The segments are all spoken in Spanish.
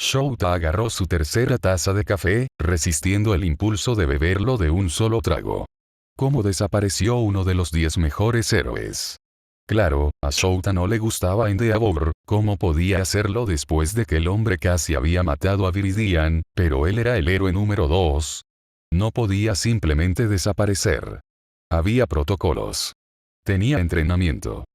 Shouta agarró su tercera taza de café, resistiendo el impulso de beberlo de un solo trago. ¿Cómo desapareció uno de los 10 mejores héroes? Claro, a Shouta no le gustaba Endeavor, ¿cómo podía hacerlo después de que el hombre casi había matado a Viridian? Pero él era el héroe número 2. No podía simplemente desaparecer. Había protocolos. Tenía entrenamiento.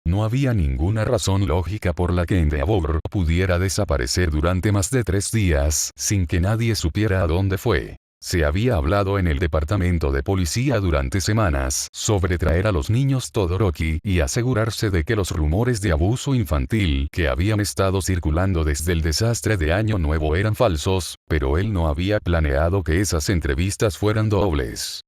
No había ninguna razón lógica por la que Endeavor pudiera desaparecer durante más de 3 días sin que nadie supiera a dónde fue. Se había hablado en el departamento de policía durante semanas sobre traer a los niños Todoroki y asegurarse de que los rumores de abuso infantil que habían estado circulando desde el desastre de Año Nuevo eran falsos, pero él no había planeado que esas entrevistas fueran dobles.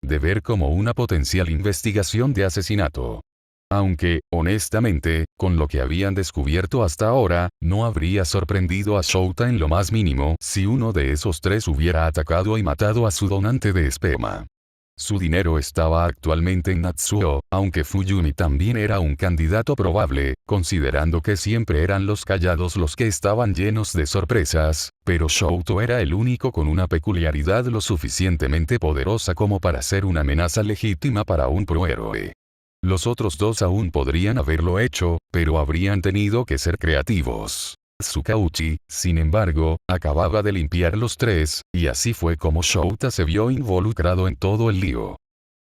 De ver como una potencial investigación de asesinato. Aunque, honestamente, con lo que habían descubierto hasta ahora, no habría sorprendido a Shouta en lo más mínimo si uno de esos 3 hubiera atacado y matado a su donante de esperma. Su dinero estaba actualmente en Natsuo, aunque Fuyumi también era un candidato probable, considerando que siempre eran los callados los que estaban llenos de sorpresas, pero Shouto era el único con una peculiaridad lo suficientemente poderosa como para ser una amenaza legítima para un prohéroe. Los otros 2 aún podrían haberlo hecho, pero habrían tenido que ser creativos. Tsukauchi, sin embargo, acababa de limpiar los 3, y así fue como Shouta se vio involucrado en todo el lío.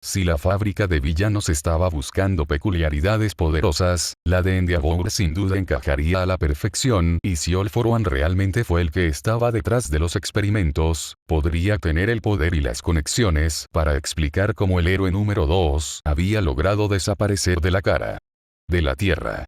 Si la fábrica de villanos estaba buscando peculiaridades poderosas, la de Endeavor sin duda encajaría a la perfección, y si All for One realmente fue el que estaba detrás de los experimentos, podría tener el poder y las conexiones para explicar cómo el héroe número 2 había logrado desaparecer de la cara de la Tierra.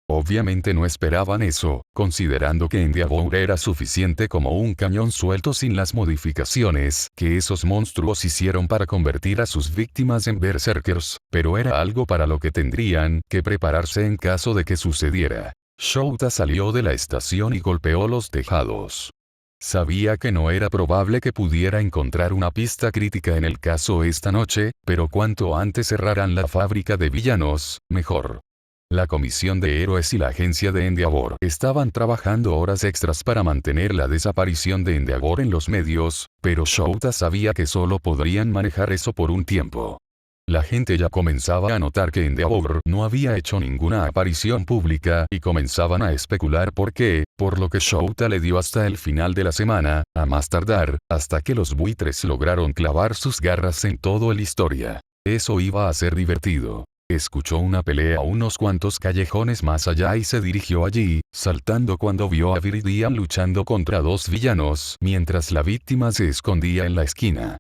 Obviamente no esperaban eso, considerando que Endeavor era suficiente como un cañón suelto sin las modificaciones que esos monstruos hicieron para convertir a sus víctimas en berserkers, pero era algo para lo que tendrían que prepararse en caso de que sucediera. Shouta salió de la estación y golpeó los tejados. Sabía que no era probable que pudiera encontrar una pista crítica en el caso esta noche, pero cuanto antes cerraran la fábrica de villanos, mejor. La Comisión de Héroes y la agencia de Endeavor estaban trabajando horas extras para mantener la desaparición de Endeavor en los medios, pero Shouta sabía que solo podrían manejar eso por un tiempo. La gente ya comenzaba a notar que Endeavor no había hecho ninguna aparición pública y comenzaban a especular por qué, por lo que Shouta le dio hasta el final de la semana, a más tardar, hasta que los buitres lograron clavar sus garras en todo el historia. Eso iba a ser divertido. Escuchó una pelea unos cuantos callejones más allá y se dirigió allí, saltando cuando vio a Viridian luchando contra 2 villanos, mientras la víctima se escondía en la esquina.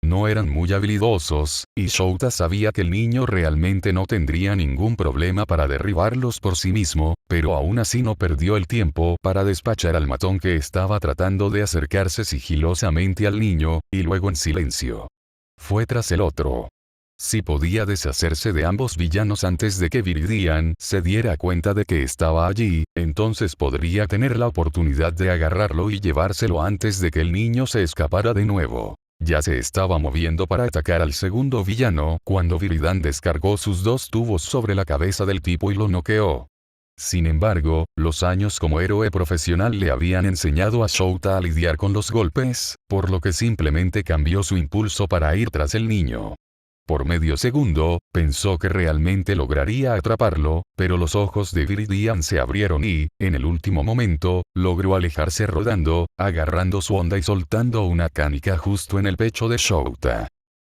No eran muy habilidosos, y Shouta sabía que el niño realmente no tendría ningún problema para derribarlos por sí mismo, pero aún así no perdió el tiempo para despachar al matón que estaba tratando de acercarse sigilosamente al niño, y luego en silencio. Fue tras el otro. Si podía deshacerse de ambos villanos antes de que Viridian se diera cuenta de que estaba allí, entonces podría tener la oportunidad de agarrarlo y llevárselo antes de que el niño se escapara de nuevo. Ya se estaba moviendo para atacar al segundo villano cuando Viridian descargó sus 2 tubos sobre la cabeza del tipo y lo noqueó. Sin embargo, los años como héroe profesional le habían enseñado a Shouta a lidiar con los golpes, por lo que simplemente cambió su impulso para ir tras el niño. Por medio segundo, pensó que realmente lograría atraparlo, pero los ojos de Viridian se abrieron y, en el último momento, logró alejarse rodando, agarrando su onda y soltando una canica justo en el pecho de Shouta.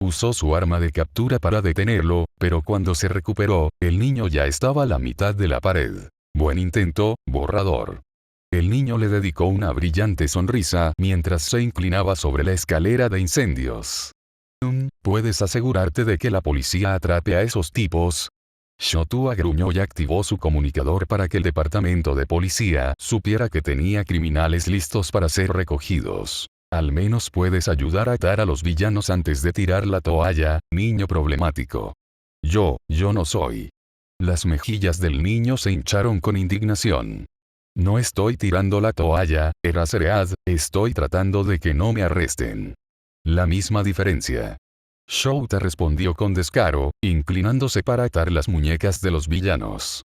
Usó su arma de captura para detenerlo, pero cuando se recuperó, el niño ya estaba a la mitad de la pared. Buen intento, borrador. El niño le dedicó una brillante sonrisa mientras se inclinaba sobre la escalera de incendios. ¿Puedes asegurarte de que la policía atrape a esos tipos? Shotua gruñó y activó su comunicador para que el departamento de policía supiera que tenía criminales listos para ser recogidos. Al menos puedes ayudar a atar a los villanos antes de tirar la toalla, niño problemático. Yo no soy. Las mejillas del niño se hincharon con indignación. No estoy tirando la toalla, Eraserhead, estoy tratando de que no me arresten. La misma diferencia. Shouta respondió con descaro, inclinándose para atar las muñecas de los villanos.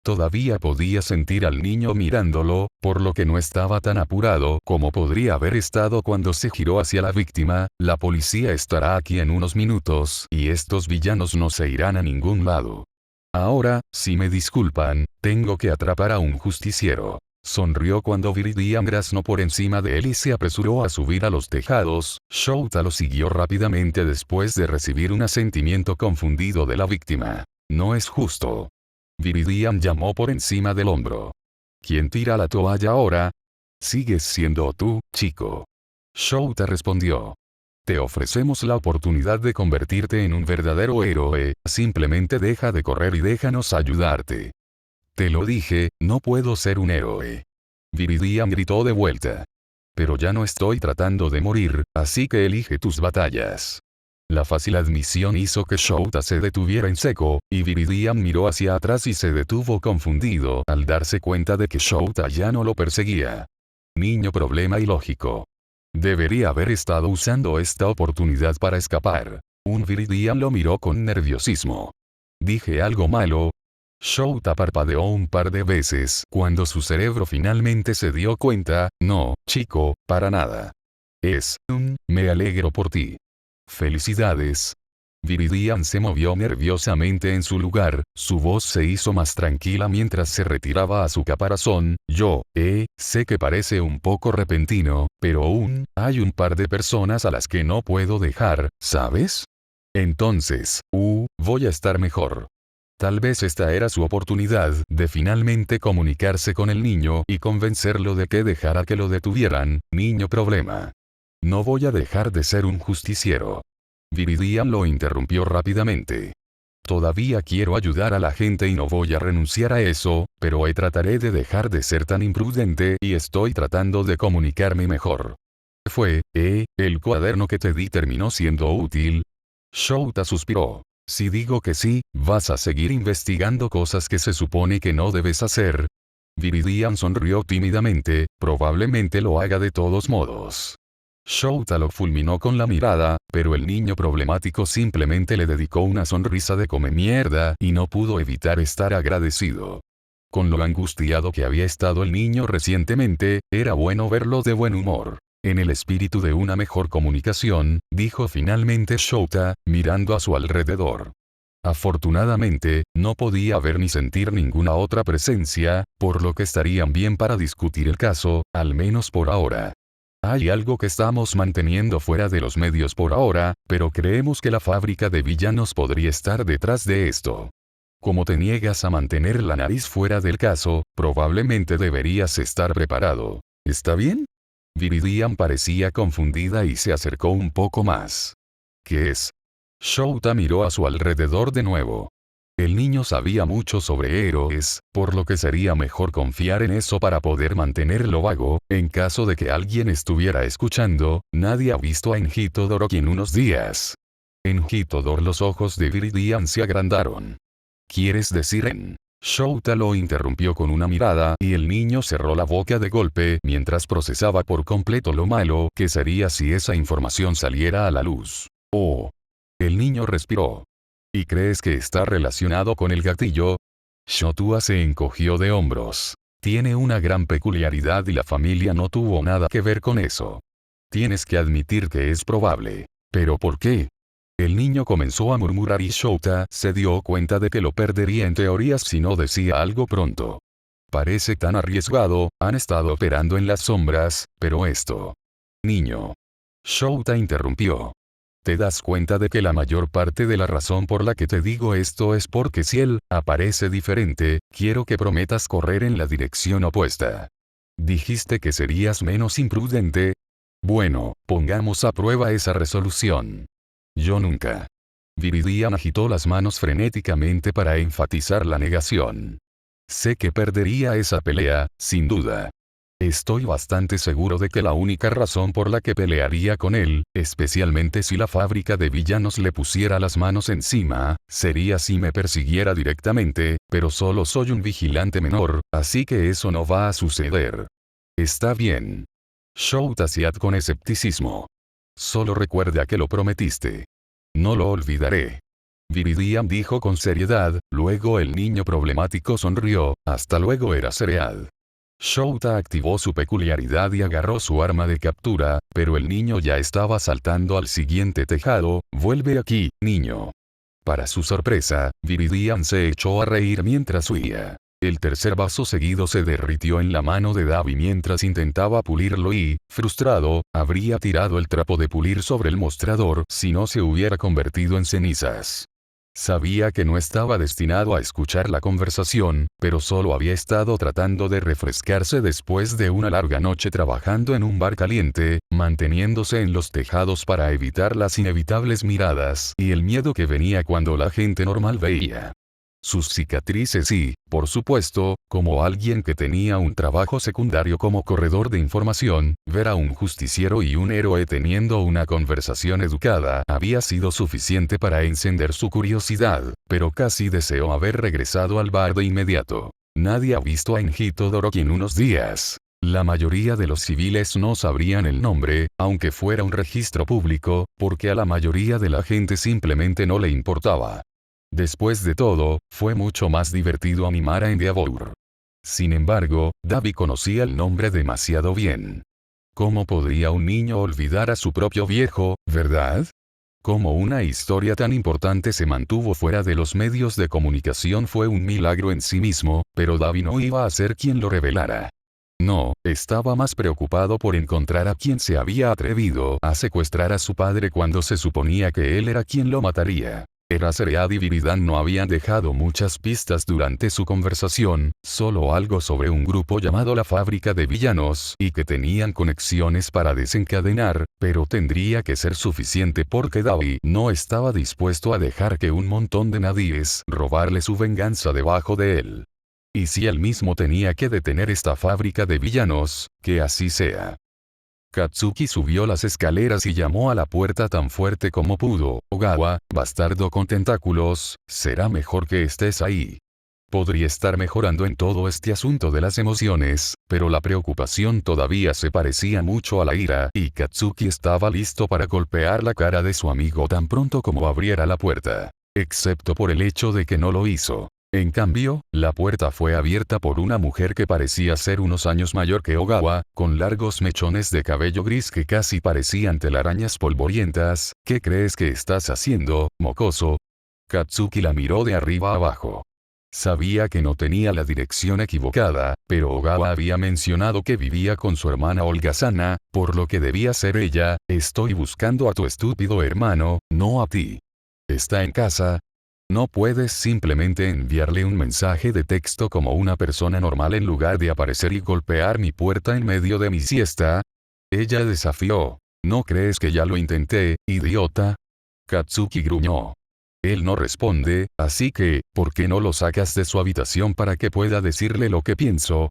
Todavía podía sentir al niño mirándolo, por lo que no estaba tan apurado como podría haber estado cuando se giró hacia la víctima. La policía estará aquí en unos minutos y estos villanos no se irán a ningún lado. Ahora, si me disculpan, tengo que atrapar a un justiciero. Sonrió cuando Viridian graznó por encima de él y se apresuró a subir a los tejados. Shouta lo siguió rápidamente después de recibir un asentimiento confundido de la víctima. No es justo. Viridian llamó por encima del hombro. ¿Quién tira la toalla ahora? Sigues siendo tú, chico. Shouta respondió. Te ofrecemos la oportunidad de convertirte en un verdadero héroe, simplemente deja de correr y déjanos ayudarte. Te lo dije, no puedo ser un héroe. Viridian gritó de vuelta. Pero ya no estoy tratando de morir, así que elige tus batallas. La fácil admisión hizo que Shouta se detuviera en seco, y Viridian miró hacia atrás y se detuvo confundido al darse cuenta de que Shouta ya no lo perseguía. Niño problema ilógico. Debería haber estado usando esta oportunidad para escapar. Un Viridian lo miró con nerviosismo. ¿Dije algo malo? Shouta parpadeó un par de veces cuando su cerebro finalmente se dio cuenta. No, chico, para nada. Me alegro por ti. Felicidades. Viridian se movió nerviosamente en su lugar, su voz se hizo más tranquila mientras se retiraba a su caparazón. Sé que parece un poco repentino, pero hay un par de personas a las que no puedo dejar, ¿sabes? Entonces, voy a estar mejor. Tal vez esta era su oportunidad de finalmente comunicarse con el niño y convencerlo de que dejara que lo detuvieran. Niño problema. No voy a dejar de ser un justiciero. Viridian lo interrumpió rápidamente. Todavía quiero ayudar a la gente y no voy a renunciar a eso, pero hoy trataré de dejar de ser tan imprudente y estoy tratando de comunicarme mejor. El cuaderno que te di terminó siendo útil. Shouta suspiró. Si digo que sí, vas a seguir investigando cosas que se supone que no debes hacer. Viridian sonrió tímidamente, probablemente lo haga de todos modos. Shouta lo fulminó con la mirada, pero el niño problemático simplemente le dedicó una sonrisa de come mierda y no pudo evitar estar agradecido. Con lo angustiado que había estado el niño recientemente, era bueno verlo de buen humor. En el espíritu de una mejor comunicación, dijo finalmente Shouta, mirando a su alrededor. Afortunadamente, no podía ver ni sentir ninguna otra presencia, por lo que estarían bien para discutir el caso, al menos por ahora. Hay algo que estamos manteniendo fuera de los medios por ahora, pero creemos que la fábrica de villanos podría estar detrás de esto. Como te niegas a mantener la nariz fuera del caso, probablemente deberías estar preparado. ¿Está bien? Viridian parecía confundida y se acercó un poco más. ¿Qué es? Shouta miró a su alrededor de nuevo. El niño sabía mucho sobre héroes, por lo que sería mejor confiar en eso para poder mantenerlo vago. En caso de que alguien estuviera escuchando, nadie ha visto a Enjito Doroki en unos días. Enjito Dor, los ojos de Viridian se agrandaron. ¿Quieres decir en? Shouta lo interrumpió con una mirada y el niño cerró la boca de golpe mientras procesaba por completo lo malo que sería si esa información saliera a la luz. El niño respiró. ¿Y crees que está relacionado con el gatillo? Shotua se encogió de hombros. Tiene una gran peculiaridad y la familia no tuvo nada que ver con eso. Tienes que admitir que es probable. ¿Pero por qué? El niño comenzó a murmurar y Shouta se dio cuenta de que lo perdería en teorías si no decía algo pronto. Parece tan arriesgado, han estado operando en las sombras, pero esto. Niño. Shouta interrumpió. ¿Te das cuenta de que la mayor parte de la razón por la que te digo esto es porque si él aparece diferente, quiero que prometas correr en la dirección opuesta? ¿Dijiste que serías menos imprudente? Bueno, pongamos a prueba esa resolución. Yo nunca. Viridian agitó las manos frenéticamente para enfatizar la negación. Sé que perdería esa pelea, sin duda. Estoy bastante seguro de que la única razón por la que pelearía con él, especialmente si la fábrica de villanos le pusiera las manos encima, sería si me persiguiera directamente, pero solo soy un vigilante menor, así que eso no va a suceder. Está bien. Shouta Siat con escepticismo. Solo recuerda que lo prometiste. No lo olvidaré. Viridian dijo con seriedad, luego el niño problemático sonrió, hasta luego era cereal. Shouta activó su peculiaridad y agarró su arma de captura, pero el niño ya estaba saltando al siguiente tejado, vuelve aquí, niño. Para su sorpresa, Viridian se echó a reír mientras huía. El tercer vaso seguido se derritió en la mano de Davi mientras intentaba pulirlo y, frustrado, habría tirado el trapo de pulir sobre el mostrador si no se hubiera convertido en cenizas. Sabía que no estaba destinado a escuchar la conversación, pero solo había estado tratando de refrescarse después de una larga noche trabajando en un bar caliente, manteniéndose en los tejados para evitar las inevitables miradas y el miedo que venía cuando la gente normal veía sus cicatrices y, por supuesto, como alguien que tenía un trabajo secundario como corredor de información, ver a un justiciero y un héroe teniendo una conversación educada había sido suficiente para encender su curiosidad, pero casi deseó haber regresado al bar de inmediato. Nadie ha visto a Enji Todoroki en unos días. La mayoría de los civiles no sabrían el nombre, aunque fuera un registro público, porque a la mayoría de la gente simplemente no le importaba. Después de todo, fue mucho más divertido animar a Endeavor. Sin embargo, Davi conocía el nombre demasiado bien. ¿Cómo podría un niño olvidar a su propio viejo, verdad? Cómo una historia tan importante se mantuvo fuera de los medios de comunicación fue un milagro en sí mismo, pero Davi no iba a ser quien lo revelara. No, estaba más preocupado por encontrar a quien se había atrevido a secuestrar a su padre cuando se suponía que él era quien lo mataría. Eraserhead y Viridian no habían dejado muchas pistas durante su conversación, solo algo sobre un grupo llamado la Fábrica de Villanos y que tenían conexiones para desencadenar, pero tendría que ser suficiente porque Davi no estaba dispuesto a dejar que un montón de nadíes robarle su venganza debajo de él. Y si él mismo tenía que detener esta fábrica de villanos, que así sea. Katsuki subió las escaleras y llamó a la puerta tan fuerte como pudo. Ogawa, bastardo con tentáculos, será mejor que estés ahí. Podría estar mejorando en todo este asunto de las emociones, pero la preocupación todavía se parecía mucho a la ira y Katsuki estaba listo para golpear la cara de su amigo tan pronto como abriera la puerta. Excepto por el hecho de que no lo hizo. En cambio, la puerta fue abierta por una mujer que parecía ser unos años mayor que Ogawa, con largos mechones de cabello gris que casi parecían telarañas polvorientas. ¿Qué crees que estás haciendo, mocoso? Katsuki la miró de arriba abajo. Sabía que no tenía la dirección equivocada, pero Ogawa había mencionado que vivía con su hermana holgazana, por lo que debía ser ella. Estoy buscando a tu estúpido hermano, no a ti. ¿Está en casa? ¿No puedes simplemente enviarle un mensaje de texto como una persona normal en lugar de aparecer y golpear mi puerta en medio de mi siesta? Ella desafió. ¿No crees que ya lo intenté, idiota? Katsuki gruñó. Él no responde, así que, ¿por qué no lo sacas de su habitación para que pueda decirle lo que pienso?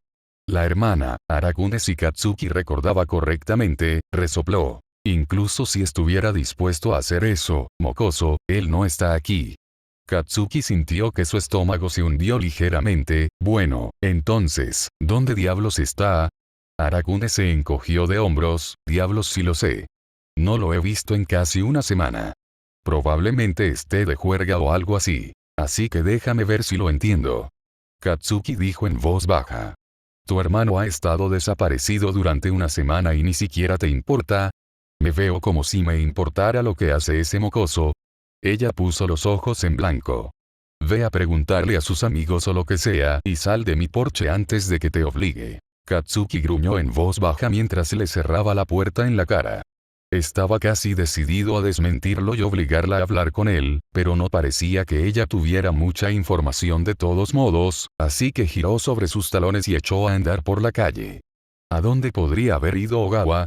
La hermana, Arakune, si Katsuki recordaba correctamente, resopló. Incluso si estuviera dispuesto a hacer eso, mocoso, él no está aquí. Katsuki sintió que su estómago se hundió ligeramente. Bueno, entonces, ¿dónde diablos está? Arakune se encogió de hombros. Diablos si lo sé. No lo he visto en casi una semana. Probablemente esté de juerga o algo así. Así que déjame ver si lo entiendo. Katsuki dijo en voz baja. Tu hermano ha estado desaparecido durante una semana y ni siquiera te importa. Me veo como si me importara lo que hace ese mocoso. Ella puso los ojos en blanco. Ve a preguntarle a sus amigos o lo que sea y sal de mi porche antes de que te obligue. Katsuki gruñó en voz baja mientras le cerraba la puerta en la cara. Estaba casi decidido a desmentirlo y obligarla a hablar con él, pero no parecía que ella tuviera mucha información de todos modos, así que giró sobre sus talones y echó a andar por la calle. ¿A dónde podría haber ido Ogawa?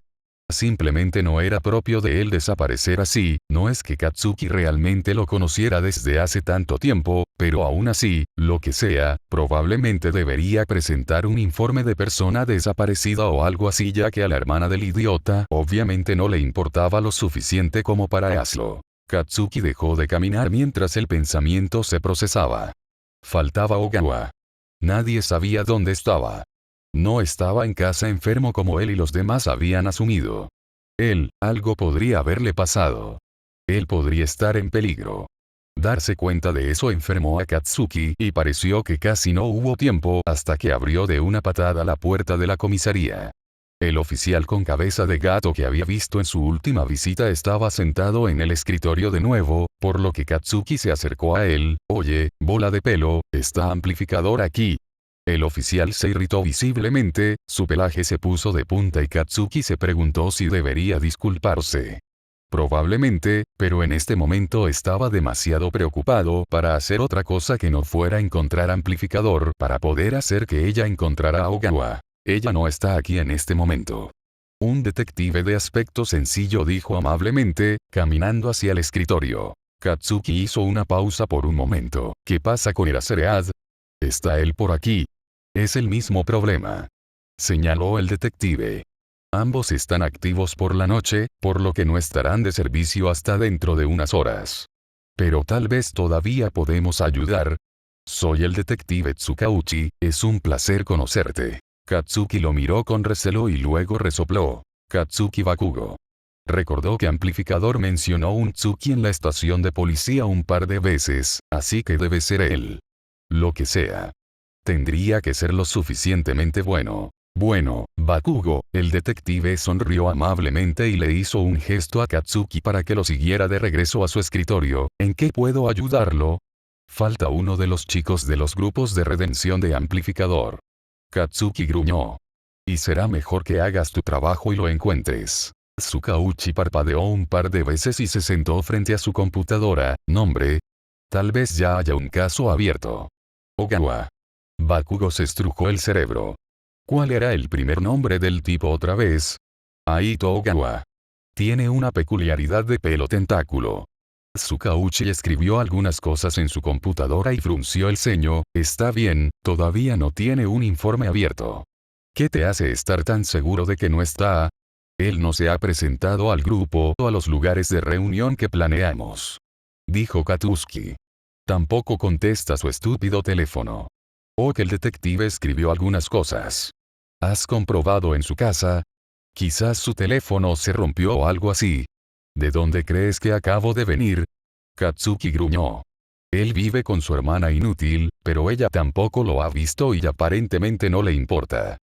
Simplemente no era propio de él desaparecer así. No es que Katsuki realmente lo conociera desde hace tanto tiempo, pero aún así, lo que sea, probablemente debería presentar un informe de persona desaparecida o algo así, ya que a la hermana del idiota obviamente no le importaba lo suficiente como para hacerlo. Katsuki dejó de caminar mientras el pensamiento se procesaba. Faltaba Ogawa. Nadie sabía dónde estaba. No estaba en casa enfermo como él y los demás habían asumido. Algo podría haberle pasado. Él podría estar en peligro. Darse cuenta de eso enfermó a Katsuki y pareció que casi no hubo tiempo hasta que abrió de una patada la puerta de la comisaría. El oficial con cabeza de gato que había visto en su última visita estaba sentado en el escritorio de nuevo, por lo que Katsuki se acercó a él. Oye, bola de pelo, ¿está amplificador aquí? El oficial se irritó visiblemente, su pelaje se puso de punta y Katsuki se preguntó si debería disculparse. Probablemente, pero en este momento estaba demasiado preocupado para hacer otra cosa que no fuera encontrar amplificador para poder hacer que ella encontrara a Ogawa. Ella no está aquí en este momento. Un detective de aspecto sencillo dijo amablemente, caminando hacia el escritorio. Katsuki hizo una pausa por un momento. ¿Qué pasa con Eraserhead? ¿Está él por aquí? Es el mismo problema, señaló el detective. Ambos están activos por la noche, por lo que no estarán de servicio hasta dentro de unas horas. Pero tal vez todavía podemos ayudar. Soy el detective Tsukauchi, es un placer conocerte. Katsuki lo miró con recelo y luego resopló. Katsuki Bakugo. Recordó que Amplificador mencionó un Tsuki en la estación de policía un par de veces, así que debe ser él. Lo que sea. Tendría que ser lo suficientemente bueno. Bueno, Bakugo, el detective sonrió amablemente y le hizo un gesto a Katsuki para que lo siguiera de regreso a su escritorio. ¿En qué puedo ayudarlo? Falta uno de los chicos de los grupos de redención de Amplificador. Katsuki gruñó. Y será mejor que hagas tu trabajo y lo encuentres. Tsukauchi parpadeó un par de veces y se sentó frente a su computadora. Nombre. Tal vez ya haya un caso abierto. Ogawa. Bakugo se estrujó el cerebro. ¿Cuál era el primer nombre del tipo otra vez? Aito Ogawa. Tiene una peculiaridad de pelo tentáculo. Tsukauchi escribió algunas cosas en su computadora y frunció el ceño. Está bien, todavía no tiene un informe abierto. ¿Qué te hace estar tan seguro de que no está? Él no se ha presentado al grupo o a los lugares de reunión que planeamos. Dijo Katsuki. Tampoco contesta su estúpido teléfono. O que el detective escribió algunas cosas. ¿Has comprobado en su casa? Quizás su teléfono se rompió o algo así. ¿De dónde crees que acabo de venir? Katsuki gruñó. Él vive con su hermana inútil, pero ella tampoco lo ha visto y aparentemente no le importa.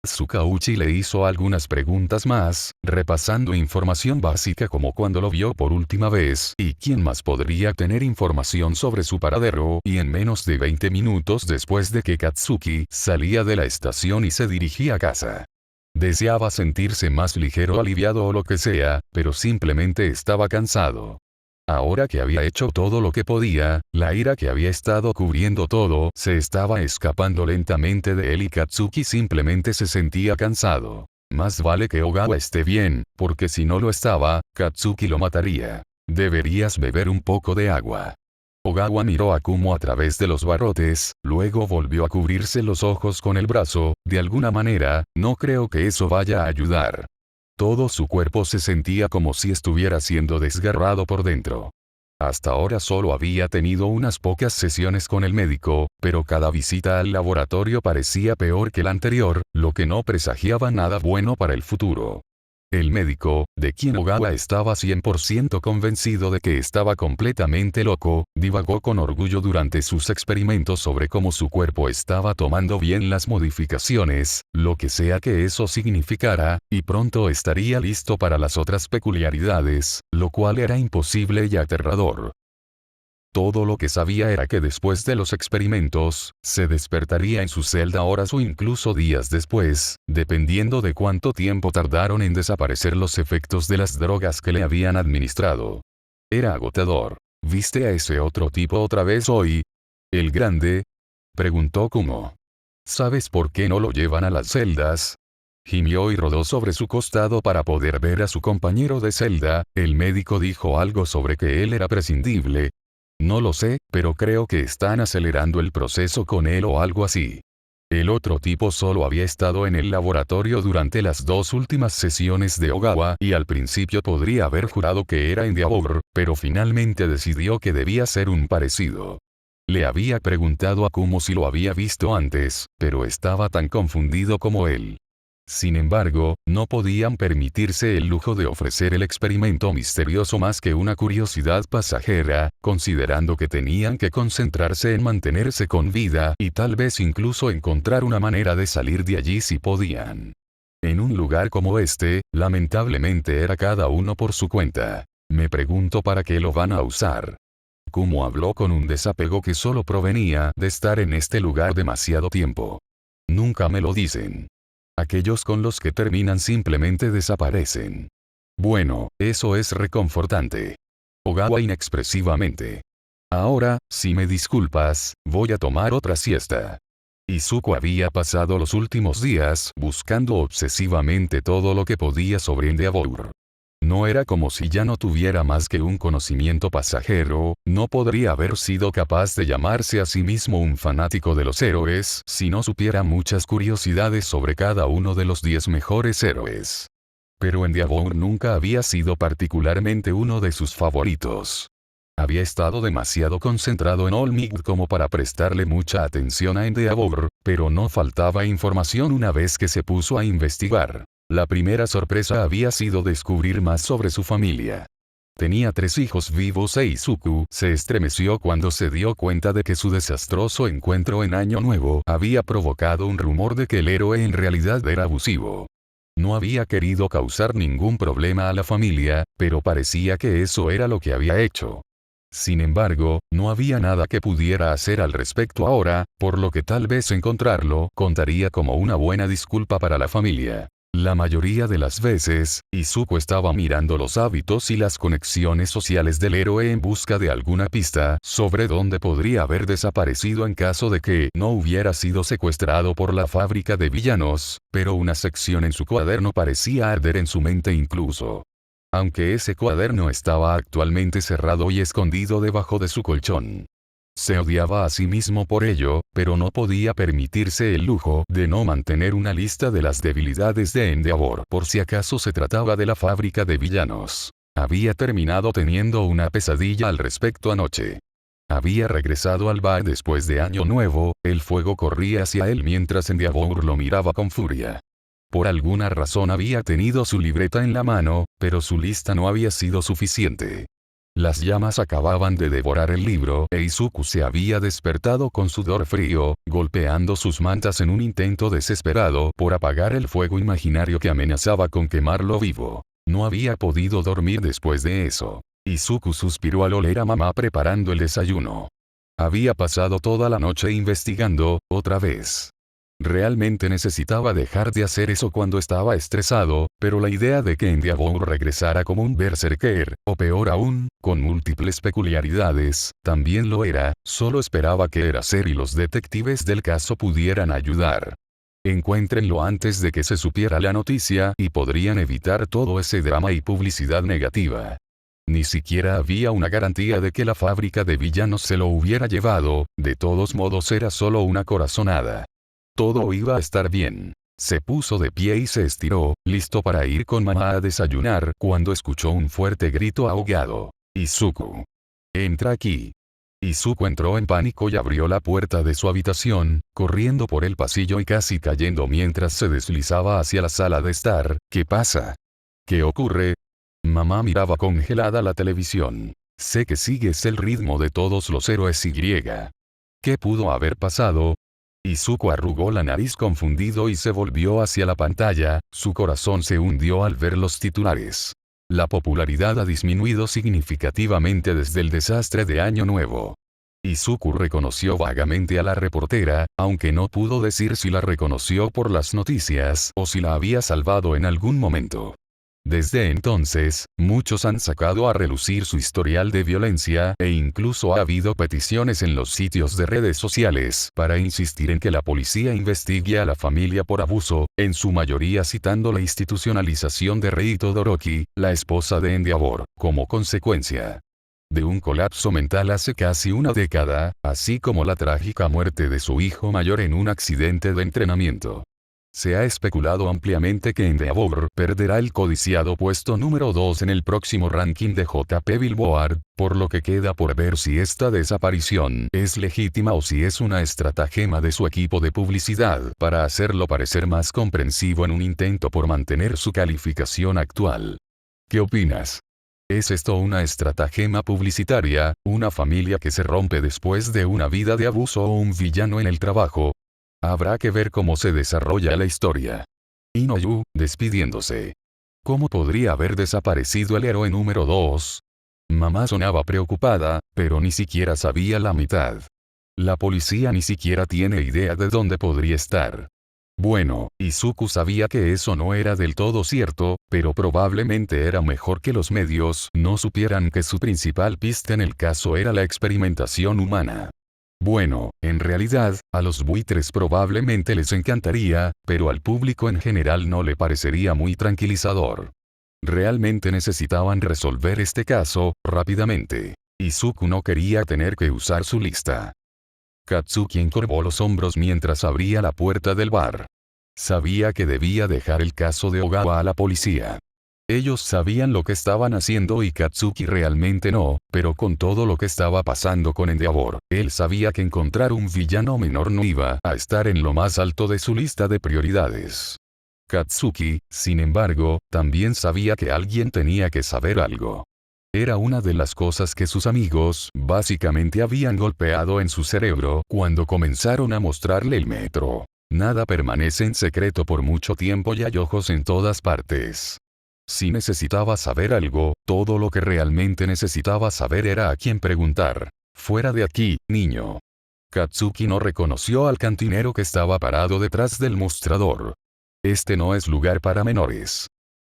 Tsukauchi le hizo algunas preguntas más, repasando información básica como cuando lo vio por última vez, y quién más podría tener información sobre su paradero, y en menos de 20 minutos después de que Katsuki salía de la estación y se dirigía a casa. Deseaba sentirse más ligero, aliviado o lo que sea, pero simplemente estaba cansado. Ahora que había hecho todo lo que podía, la ira que había estado cubriendo todo se estaba escapando lentamente de él y Katsuki simplemente se sentía cansado. Más vale que Ogawa esté bien, porque si no lo estaba, Katsuki lo mataría. Deberías beber un poco de agua. Ogawa miró a Kumo a través de los barrotes, luego volvió a cubrirse los ojos con el brazo. De alguna manera, no creo que eso vaya a ayudar. Todo su cuerpo se sentía como si estuviera siendo desgarrado por dentro. Hasta ahora solo había tenido unas pocas sesiones con el médico, pero cada visita al laboratorio parecía peor que la anterior, lo que no presagiaba nada bueno para el futuro. El médico, de quien Ogawa estaba 100% convencido de que estaba completamente loco, divagó con orgullo durante sus experimentos sobre cómo su cuerpo estaba tomando bien las modificaciones, lo que sea que eso significara, y pronto estaría listo para las otras peculiaridades, lo cual era imposible y aterrador. Todo lo que sabía era que después de los experimentos, se despertaría en su celda horas o incluso días después, dependiendo de cuánto tiempo tardaron en desaparecer los efectos de las drogas que le habían administrado. Era agotador. ¿Viste a ese otro tipo otra vez hoy? ¿El grande? Preguntó Kumo. ¿Sabes por qué no lo llevan a las celdas? Gimió y rodó sobre su costado para poder ver a su compañero de celda. El médico dijo algo sobre que él era prescindible. No lo sé, pero creo que están acelerando el proceso con él o algo así. El otro tipo solo había estado en el laboratorio durante las 2 últimas sesiones de Ogawa y al principio podría haber jurado que era Endeavor, pero finalmente decidió que debía ser un parecido. Le había preguntado a Kumo si lo había visto antes, pero estaba tan confundido como él. Sin embargo, no podían permitirse el lujo de ofrecer el experimento misterioso más que una curiosidad pasajera, considerando que tenían que concentrarse en mantenerse con vida y tal vez incluso encontrar una manera de salir de allí si podían. En un lugar como este, lamentablemente era cada uno por su cuenta. Me pregunto para qué lo van a usar. Kumo habló con un desapego que solo provenía de estar en este lugar demasiado tiempo. Nunca me lo dicen. Aquellos con los que terminan simplemente desaparecen. Bueno, eso es reconfortante. Ogawa inexpresivamente. Ahora, si me disculpas, voy a tomar otra siesta. Izuku había pasado los últimos días buscando obsesivamente todo lo que podía sobre Endeavor. No era como si ya no tuviera más que un conocimiento pasajero, no podría haber sido capaz de llamarse a sí mismo un fanático de los héroes si no supiera muchas curiosidades sobre cada uno de los 10 mejores héroes. Pero Endeavor nunca había sido particularmente uno de sus favoritos. Había estado demasiado concentrado en All Might como para prestarle mucha atención a Endeavor, pero no faltaba información una vez que se puso a investigar. La primera sorpresa había sido descubrir más sobre su familia. Tenía 3 hijos vivos e Izuku se estremeció cuando se dio cuenta de que su desastroso encuentro en Año Nuevo había provocado un rumor de que el héroe en realidad era abusivo. No había querido causar ningún problema a la familia, pero parecía que eso era lo que había hecho. Sin embargo, no había nada que pudiera hacer al respecto ahora, por lo que tal vez encontrarlo contaría como una buena disculpa para la familia. La mayoría de las veces, Izuku estaba mirando los hábitos y las conexiones sociales del héroe en busca de alguna pista sobre dónde podría haber desaparecido en caso de que no hubiera sido secuestrado por la fábrica de villanos, pero una sección en su cuaderno parecía arder en su mente incluso. Aunque ese cuaderno estaba actualmente cerrado y escondido debajo de su colchón. Se odiaba a sí mismo por ello, pero no podía permitirse el lujo de no mantener una lista de las debilidades de Endeavor por si acaso se trataba de la fábrica de villanos. Había terminado teniendo una pesadilla al respecto anoche. Había regresado al bar después de Año Nuevo, el fuego corría hacia él mientras Endeavor lo miraba con furia. Por alguna razón había tenido su libreta en la mano, pero su lista no había sido suficiente. Las llamas acababan de devorar el libro e Izuku se había despertado con sudor frío, golpeando sus mantas en un intento desesperado por apagar el fuego imaginario que amenazaba con quemarlo vivo. No había podido dormir después de eso. Izuku suspiró al oler a mamá preparando el desayuno. Había pasado toda la noche investigando, otra vez. Realmente necesitaba dejar de hacer eso cuando estaba estresado, pero la idea de que Endeavor regresara como un berserker, o peor aún, con múltiples peculiaridades, también lo era, solo esperaba que Eraser y los detectives del caso pudieran ayudar. Encuéntrenlo antes de que se supiera la noticia y podrían evitar todo ese drama y publicidad negativa. Ni siquiera había una garantía de que la fábrica de villanos se lo hubiera llevado, de todos modos era solo una corazonada. Todo iba a estar bien. Se puso de pie y se estiró, listo para ir con mamá a desayunar, cuando escuchó un fuerte grito ahogado. Izuku. Entra aquí. Izuku entró en pánico y abrió la puerta de su habitación, corriendo por el pasillo y casi cayendo mientras se deslizaba hacia la sala de estar. ¿Qué pasa? ¿Qué ocurre? Mamá miraba congelada la televisión. Sé que sigues el ritmo de todos los héroes y. ¿Qué pudo haber pasado? Izuku arrugó la nariz confundido y se volvió hacia la pantalla, su corazón se hundió al ver los titulares. La popularidad ha disminuido significativamente desde el desastre de Año Nuevo. Izuku reconoció vagamente a la reportera, aunque no pudo decir si la reconoció por las noticias o si la había salvado en algún momento. Desde entonces, muchos han sacado a relucir su historial de violencia e incluso ha habido peticiones en los sitios de redes sociales para insistir en que la policía investigue a la familia por abuso, en su mayoría citando la institucionalización de Rei Todoroki, la esposa de Endeavor, como consecuencia de un colapso mental hace casi una década, así como la trágica muerte de su hijo mayor en un accidente de entrenamiento. Se ha especulado ampliamente que Endeavor perderá el codiciado puesto número 2 en el próximo ranking de JP Billboard, por lo que queda por ver si esta desaparición es legítima o si es una estratagema de su equipo de publicidad para hacerlo parecer más comprensivo en un intento por mantener su calificación actual. ¿Qué opinas? ¿Es esto una estratagema publicitaria, una familia que se rompe después de una vida de abuso o un villano en el trabajo? Habrá que ver cómo se desarrolla la historia. Inoue, despidiéndose. ¿Cómo podría haber desaparecido el héroe número 2? Mamá sonaba preocupada, pero ni siquiera sabía la mitad. La policía ni siquiera tiene idea de dónde podría estar. Bueno, Izuku sabía que eso no era del todo cierto, pero probablemente era mejor que los medios no supieran que su principal pista en el caso era la experimentación humana. Bueno, en realidad, a los buitres probablemente les encantaría, pero al público en general no le parecería muy tranquilizador. Realmente necesitaban resolver este caso, rápidamente. Izuku no quería tener que usar su lista. Katsuki encorvó los hombros mientras abría la puerta del bar. Sabía que debía dejar el caso de Ogawa a la policía. Ellos sabían lo que estaban haciendo y Katsuki realmente no, pero con todo lo que estaba pasando con Endeavor, él sabía que encontrar un villano menor no iba a estar en lo más alto de su lista de prioridades. Katsuki, sin embargo, también sabía que alguien tenía que saber algo. Era una de las cosas que sus amigos básicamente habían golpeado en su cerebro cuando comenzaron a mostrarle el metro. Nada permanece en secreto por mucho tiempo y hay ojos en todas partes. Si necesitaba saber algo, todo lo que realmente necesitaba saber era a quién preguntar. Fuera de aquí, niño. Katsuki no reconoció al cantinero que estaba parado detrás del mostrador. Este no es lugar para menores.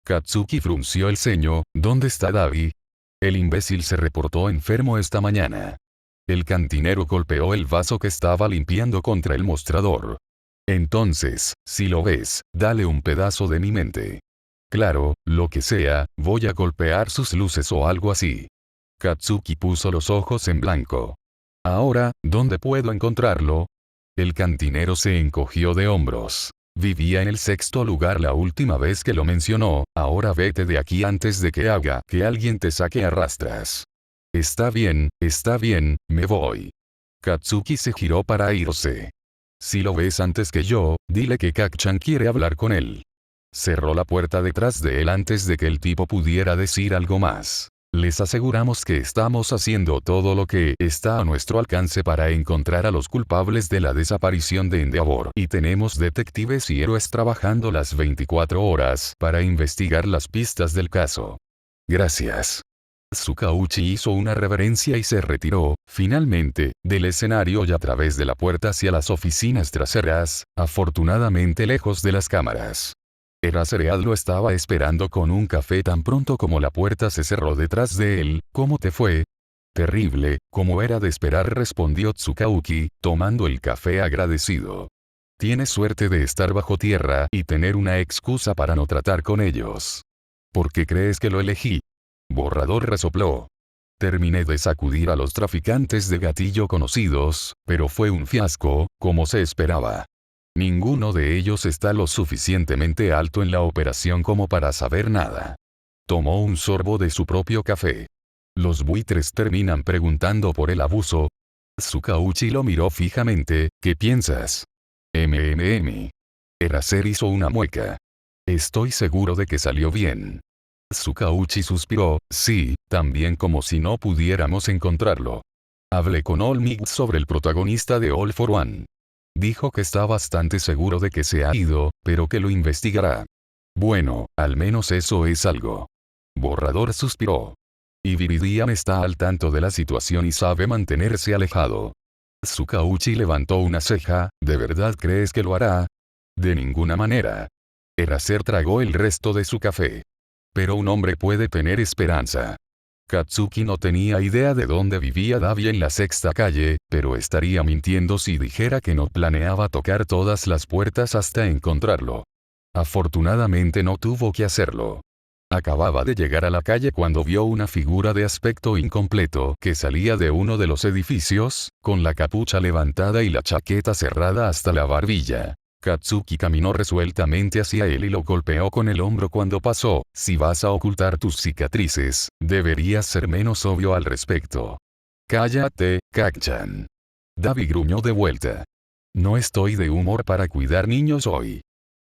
Katsuki frunció el ceño. ¿Dónde está Davi? El imbécil se reportó enfermo esta mañana. El cantinero golpeó el vaso que estaba limpiando contra el mostrador. Entonces, si lo ves, dale un pedazo de mi mente. Claro, lo que sea, voy a golpear sus luces o algo así. Katsuki puso los ojos en blanco. Ahora, ¿dónde puedo encontrarlo? El cantinero se encogió de hombros. Vivía en el 6º lugar la última vez que lo mencionó, ahora vete de aquí antes de que haga que alguien te saque a rastras. Está bien, me voy. Katsuki se giró para irse. Si lo ves antes que yo, dile que Kak-chan quiere hablar con él. Cerró la puerta detrás de él antes de que el tipo pudiera decir algo más. Les aseguramos que estamos haciendo todo lo que está a nuestro alcance para encontrar a los culpables de la desaparición de Endeavor y tenemos detectives y héroes trabajando las 24 horas para investigar las pistas del caso. Gracias. Tsukauchi hizo una reverencia y se retiró, finalmente, del escenario y a través de la puerta hacia las oficinas traseras, afortunadamente lejos de las cámaras. Eraserhead lo estaba esperando con un café tan pronto como la puerta se cerró detrás de él. ¿Cómo te fue? Terrible, como era de esperar, respondió Tsukauchi, tomando el café agradecido. Tienes suerte de estar bajo tierra y tener una excusa para no tratar con ellos. ¿Por qué crees que lo elegí? Borrador resopló. Terminé de sacudir a los traficantes de gatillo conocidos, pero fue un fiasco, como se esperaba. Ninguno de ellos está lo suficientemente alto en la operación como para saber nada. Tomó un sorbo de su propio café. Los buitres terminan preguntando por el abuso. Tsukauchi lo miró fijamente. ¿Qué piensas? Eraser hizo una mueca. Estoy seguro de que salió bien. Tsukauchi suspiró. Sí, también como si no pudiéramos encontrarlo. Hablé con All Might sobre el protagonista de All for One. Dijo que está bastante seguro de que se ha ido, pero que lo investigará. Bueno, al menos eso es algo. Borrador suspiró. Y Viridian está al tanto de la situación y sabe mantenerse alejado. Tsukauchi levantó una ceja. ¿De verdad crees que lo hará? De ninguna manera. Eraser tragó el resto de su café. Pero un hombre puede tener esperanza. Katsuki no tenía idea de dónde vivía Davi en la 6ª calle, pero estaría mintiendo si dijera que no planeaba tocar todas las puertas hasta encontrarlo. Afortunadamente no tuvo que hacerlo. Acababa de llegar a la calle cuando vio una figura de aspecto incompleto que salía de uno de los edificios, con la capucha levantada y la chaqueta cerrada hasta la barbilla. Katsuki caminó resueltamente hacia él y lo golpeó con el hombro cuando pasó. Si vas a ocultar tus cicatrices, deberías ser menos obvio al respecto. Cállate, Kak-chan. Davi gruñó de vuelta. No estoy de humor para cuidar niños hoy.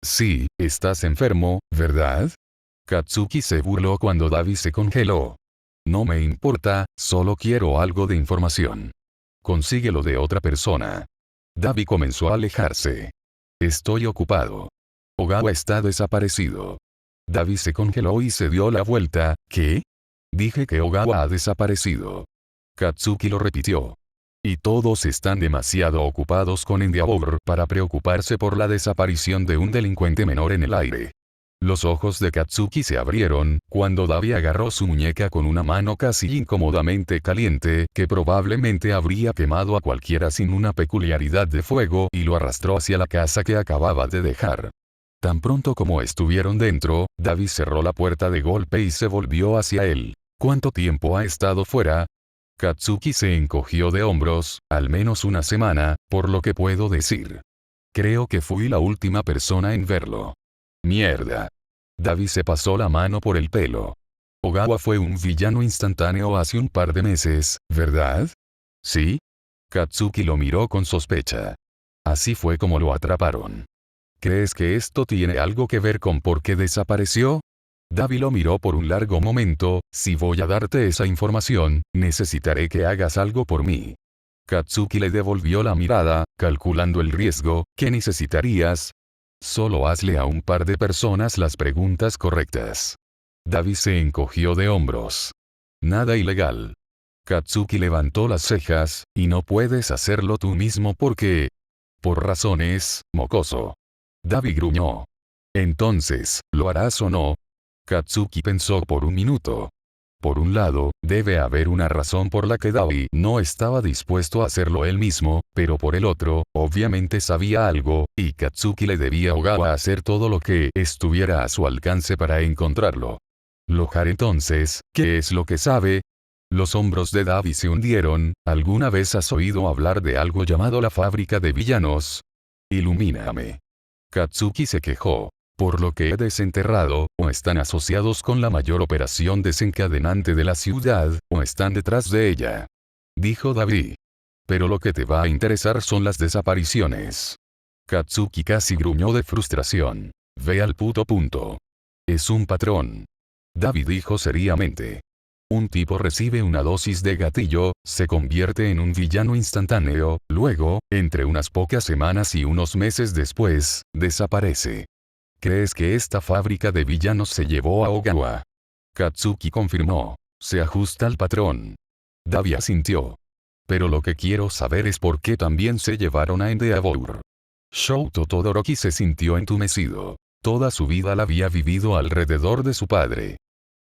Sí, estás enfermo, ¿verdad? Katsuki se burló cuando Davi se congeló. No me importa, solo quiero algo de información. Consíguelo de otra persona. Davi comenzó a alejarse. Estoy ocupado. Ogawa está desaparecido. Davi se congeló y se dio la vuelta. ¿Qué? Dije que Ogawa ha desaparecido. Katsuki lo repitió. Y todos están demasiado ocupados con Endeavor para preocuparse por la desaparición de un delincuente menor en el aire. Los ojos de Katsuki se abrieron, cuando Davi agarró su muñeca con una mano casi incómodamente caliente, que probablemente habría quemado a cualquiera sin una peculiaridad de fuego, y lo arrastró hacia la casa que acababa de dejar. Tan pronto como estuvieron dentro, Davi cerró la puerta de golpe y se volvió hacia él. ¿Cuánto tiempo ha estado fuera? Katsuki se encogió de hombros, al menos una semana, por lo que puedo decir. Creo que fui la última persona en verlo. Mierda. Davi se pasó la mano por el pelo. Ogawa fue un villano instantáneo hace un par de meses, ¿verdad? ¿Sí? Katsuki lo miró con sospecha. Así fue como lo atraparon. ¿Crees que esto tiene algo que ver con por qué desapareció? Davi lo miró por un largo momento. Si voy a darte esa información, necesitaré que hagas algo por mí. Katsuki le devolvió la mirada, calculando el riesgo. ¿Qué necesitarías? Solo hazle a un par de personas las preguntas correctas. Davi se encogió de hombros. Nada ilegal. Katsuki levantó las cejas, y no puedes hacerlo tú mismo porque... Por razones, mocoso. Davi gruñó. Entonces, ¿lo harás o no? Katsuki pensó por un minuto. Por un lado, debe haber una razón por la que Davi no estaba dispuesto a hacerlo él mismo, pero por el otro, obviamente sabía algo, y Katsuki le debía a Ogawa hacer todo lo que estuviera a su alcance para encontrarlo. Lo haré entonces, ¿qué es lo que sabe? Los hombros de Davi se hundieron. ¿Alguna vez has oído hablar de algo llamado la fábrica de villanos? Ilumíname. Katsuki se quejó. Por lo que he desenterrado, o están asociados con la mayor operación desencadenante de la ciudad, o están detrás de ella. Dijo Davi. Pero lo que te va a interesar son las desapariciones. Katsuki casi gruñó de frustración. Ve al puto punto. Es un patrón. Davi dijo seriamente. Un tipo recibe una dosis de gatillo, se convierte en un villano instantáneo, luego, entre unas pocas semanas y unos meses después, desaparece. ¿Crees que esta fábrica de villanos se llevó a Ogawa? Katsuki confirmó. Se ajusta al patrón. Davi asintió. Pero lo que quiero saber es por qué también se llevaron a Endeavor. Shouto Todoroki se sintió entumecido. Toda su vida la había vivido alrededor de su padre.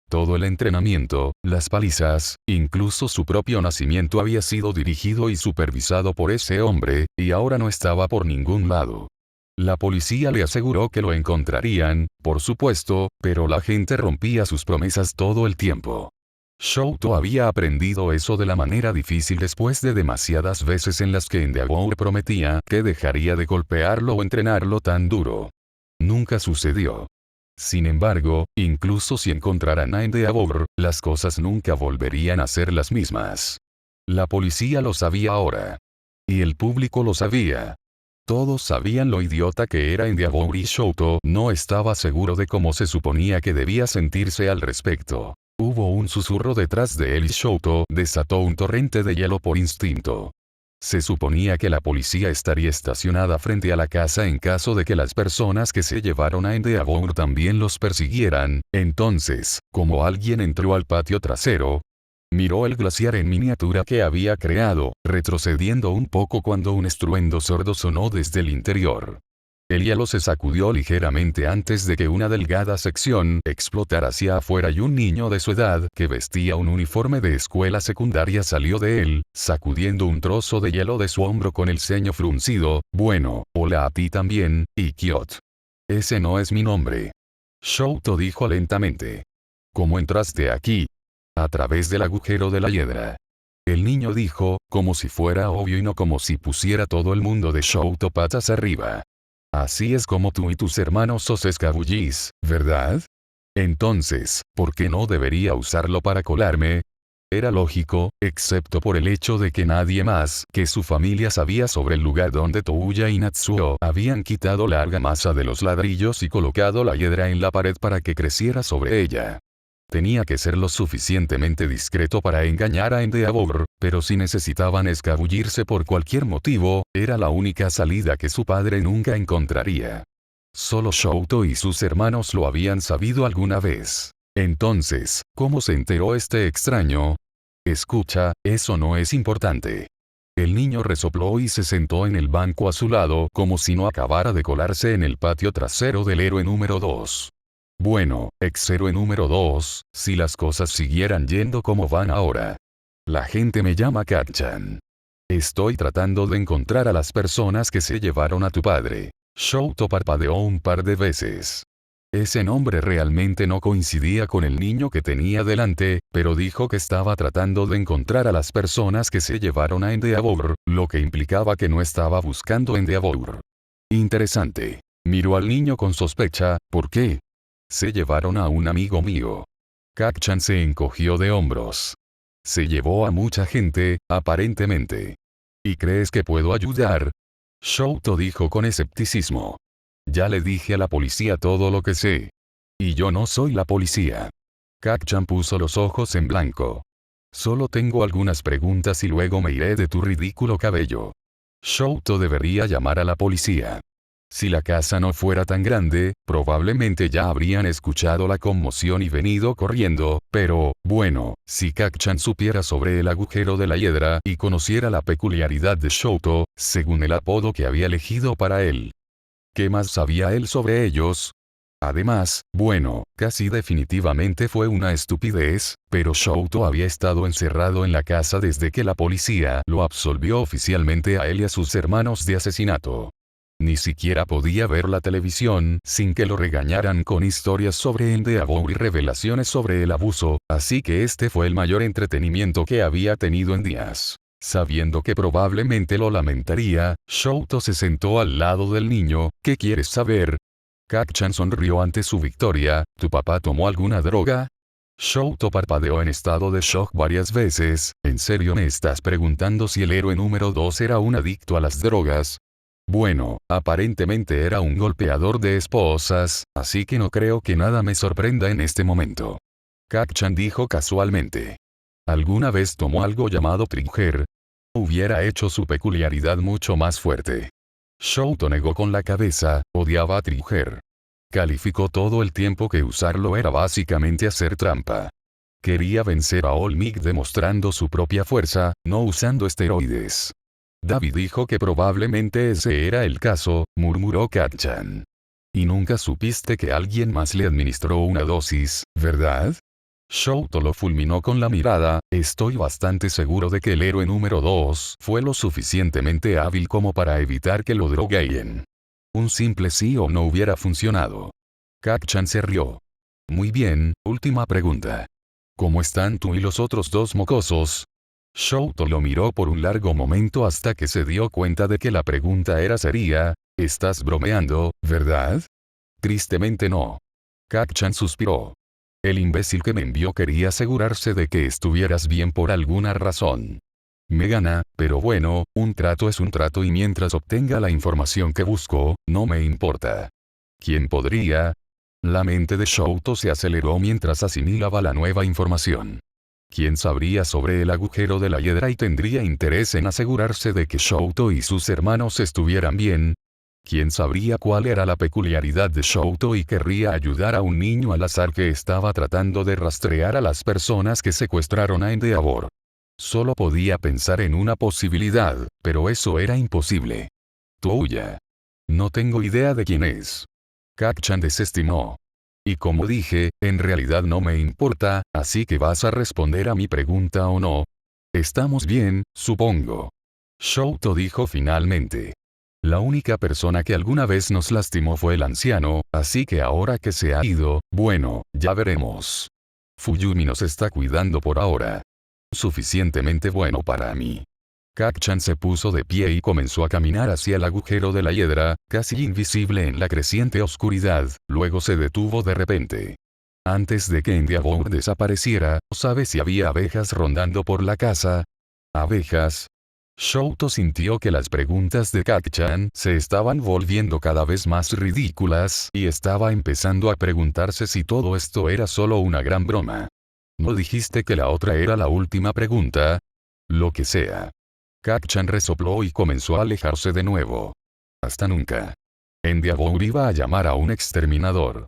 Todo el entrenamiento, las palizas, incluso su propio nacimiento había sido dirigido y supervisado por ese hombre, y ahora no estaba por ningún lado. La policía le aseguró que lo encontrarían, por supuesto, pero la gente rompía sus promesas todo el tiempo. Shouto había aprendido eso de la manera difícil después de demasiadas veces en las que Endeavor prometía que dejaría de golpearlo o entrenarlo tan duro. Nunca sucedió. Sin embargo, incluso si encontraran a Endeavor, las cosas nunca volverían a ser las mismas. La policía lo sabía ahora. Y el público lo sabía. Todos sabían lo idiota que era Endeavor y Shouto no estaba seguro de cómo se suponía que debía sentirse al respecto. Hubo un susurro detrás de él y Shouto desató un torrente de hielo por instinto. Se suponía que la policía estaría estacionada frente a la casa en caso de que las personas que se llevaron a Endeavor también los persiguieran. Entonces, como alguien entró al patio trasero, miró el glaciar en miniatura que había creado, retrocediendo un poco cuando un estruendo sordo sonó desde el interior. El hielo se sacudió ligeramente antes de que una delgada sección explotara hacia afuera y un niño de su edad que vestía un uniforme de escuela secundaria salió de él, sacudiendo un trozo de hielo de su hombro con el ceño fruncido. Bueno, hola a ti también, Ikiot. Ese no es mi nombre. Shouto dijo lentamente. ¿Cómo entraste aquí? A través del agujero de la hiedra. El niño dijo, como si fuera obvio y no como si pusiera todo el mundo de Shouto patas arriba. Así es como tú y tus hermanos os escabullís, ¿verdad? Entonces, ¿por qué no debería usarlo para colarme? Era lógico, excepto por el hecho de que nadie más que su familia sabía sobre el lugar donde Touya y Natsuo habían quitado la argamasa de los ladrillos y colocado la hiedra en la pared para que creciera sobre ella. Tenía que ser lo suficientemente discreto para engañar a Endeavor, pero si necesitaban escabullirse por cualquier motivo, era la única salida que su padre nunca encontraría. Solo Shouto y sus hermanos lo habían sabido alguna vez. Entonces, ¿cómo se enteró este extraño? Escucha, eso no es importante. El niño resopló y se sentó en el banco a su lado como si no acabara de colarse en el patio trasero del héroe número 2. Bueno, ex-héroe número 2, si las cosas siguieran yendo como van ahora. La gente me llama Kacchan. Estoy tratando de encontrar a las personas que se llevaron a tu padre. Shouto parpadeó un par de veces. Ese nombre realmente no coincidía con el niño que tenía delante, pero dijo que estaba tratando de encontrar a las personas que se llevaron a Endeavor, lo que implicaba que no estaba buscando Endeavor. Interesante. Miró al niño con sospecha, ¿por qué? Se llevaron a un amigo mío. Kacchan se encogió de hombros. Se llevó a mucha gente, aparentemente. ¿Y crees que puedo ayudar? Shouto dijo con escepticismo. Ya le dije a la policía todo lo que sé. Y yo no soy la policía. Kacchan puso los ojos en blanco. Solo tengo algunas preguntas y luego me iré de tu ridículo cabello. Shouto debería llamar a la policía. Si la casa no fuera tan grande, probablemente ya habrían escuchado la conmoción y venido corriendo, pero, bueno, si Kacchan supiera sobre el agujero de la hiedra y conociera la peculiaridad de Shouto, según el apodo que había elegido para él. ¿Qué más sabía él sobre ellos? Además, bueno, casi definitivamente fue una estupidez, pero Shouto había estado encerrado en la casa desde que la policía lo absolvió oficialmente a él y a sus hermanos de asesinato. Ni siquiera podía ver la televisión sin que lo regañaran con historias sobre Endeavor y revelaciones sobre el abuso, así que este fue el mayor entretenimiento que había tenido en días. Sabiendo que probablemente lo lamentaría, Shouto se sentó al lado del niño. ¿Qué quieres saber? Kacchan sonrió ante su victoria. ¿Tu papá tomó alguna droga? Shouto parpadeó en estado de shock varias veces. ¿En serio me estás preguntando si el héroe número 2 era un adicto a las drogas? Bueno, aparentemente era un golpeador de esposas, así que no creo que nada me sorprenda en este momento. Kacchan dijo casualmente. ¿Alguna vez tomó algo llamado Trigger? Hubiera hecho su peculiaridad mucho más fuerte. Shouto negó con la cabeza, odiaba a Trigger. Calificó todo el tiempo que usarlo era básicamente hacer trampa. Quería vencer a Olmec demostrando su propia fuerza, no usando esteroides. David dijo que probablemente ese era el caso, murmuró Kacchan. Y nunca supiste que alguien más le administró una dosis, ¿verdad? Shouto lo fulminó con la mirada. Estoy bastante seguro de que el héroe número 2 fue lo suficientemente hábil como para evitar que lo drogeen. Un simple sí o no hubiera funcionado. Kacchan se rió. Muy bien, última pregunta. ¿Cómo están tú y los otros dos mocosos? Shouto lo miró por un largo momento hasta que se dio cuenta de que la pregunta era seria. ¿Estás bromeando, verdad? Tristemente no. Kacchan suspiró. El imbécil que me envió quería asegurarse de que estuvieras bien por alguna razón. Me gana, pero bueno, un trato es un trato y mientras obtenga la información que busco, no me importa. ¿Quién podría? La mente de Shouto se aceleró mientras asimilaba la nueva información. ¿Quién sabría sobre el agujero de la hiedra y tendría interés en asegurarse de que Shouto y sus hermanos estuvieran bien? ¿Quién sabría cuál era la peculiaridad de Shouto y querría ayudar a un niño al azar que estaba tratando de rastrear a las personas que secuestraron a Endeavor? Solo podía pensar en una posibilidad, pero eso era imposible. Touya. No tengo idea de quién es. Kacchan desestimó. Y como dije, en realidad no me importa, así que vas a responder a mi pregunta o no. Estamos bien, supongo. Shouto dijo finalmente. La única persona que alguna vez nos lastimó fue el anciano, así que ahora que se ha ido, bueno, ya veremos. Fuyumi nos está cuidando por ahora. Suficientemente bueno para mí. Kak-chan se puso de pie y comenzó a caminar hacia el agujero de la hiedra, casi invisible en la creciente oscuridad, luego se detuvo de repente. Antes de que Endeavor desapareciera, ¿sabe si había abejas rondando por la casa? ¿Abejas? Shouto sintió que las preguntas de Kak-chan se estaban volviendo cada vez más ridículas y estaba empezando a preguntarse si todo esto era solo una gran broma. ¿No dijiste que la otra era la última pregunta? Lo que sea. Kak-chan resopló y comenzó a alejarse de nuevo. Hasta nunca. Endeavor iba a llamar a un exterminador.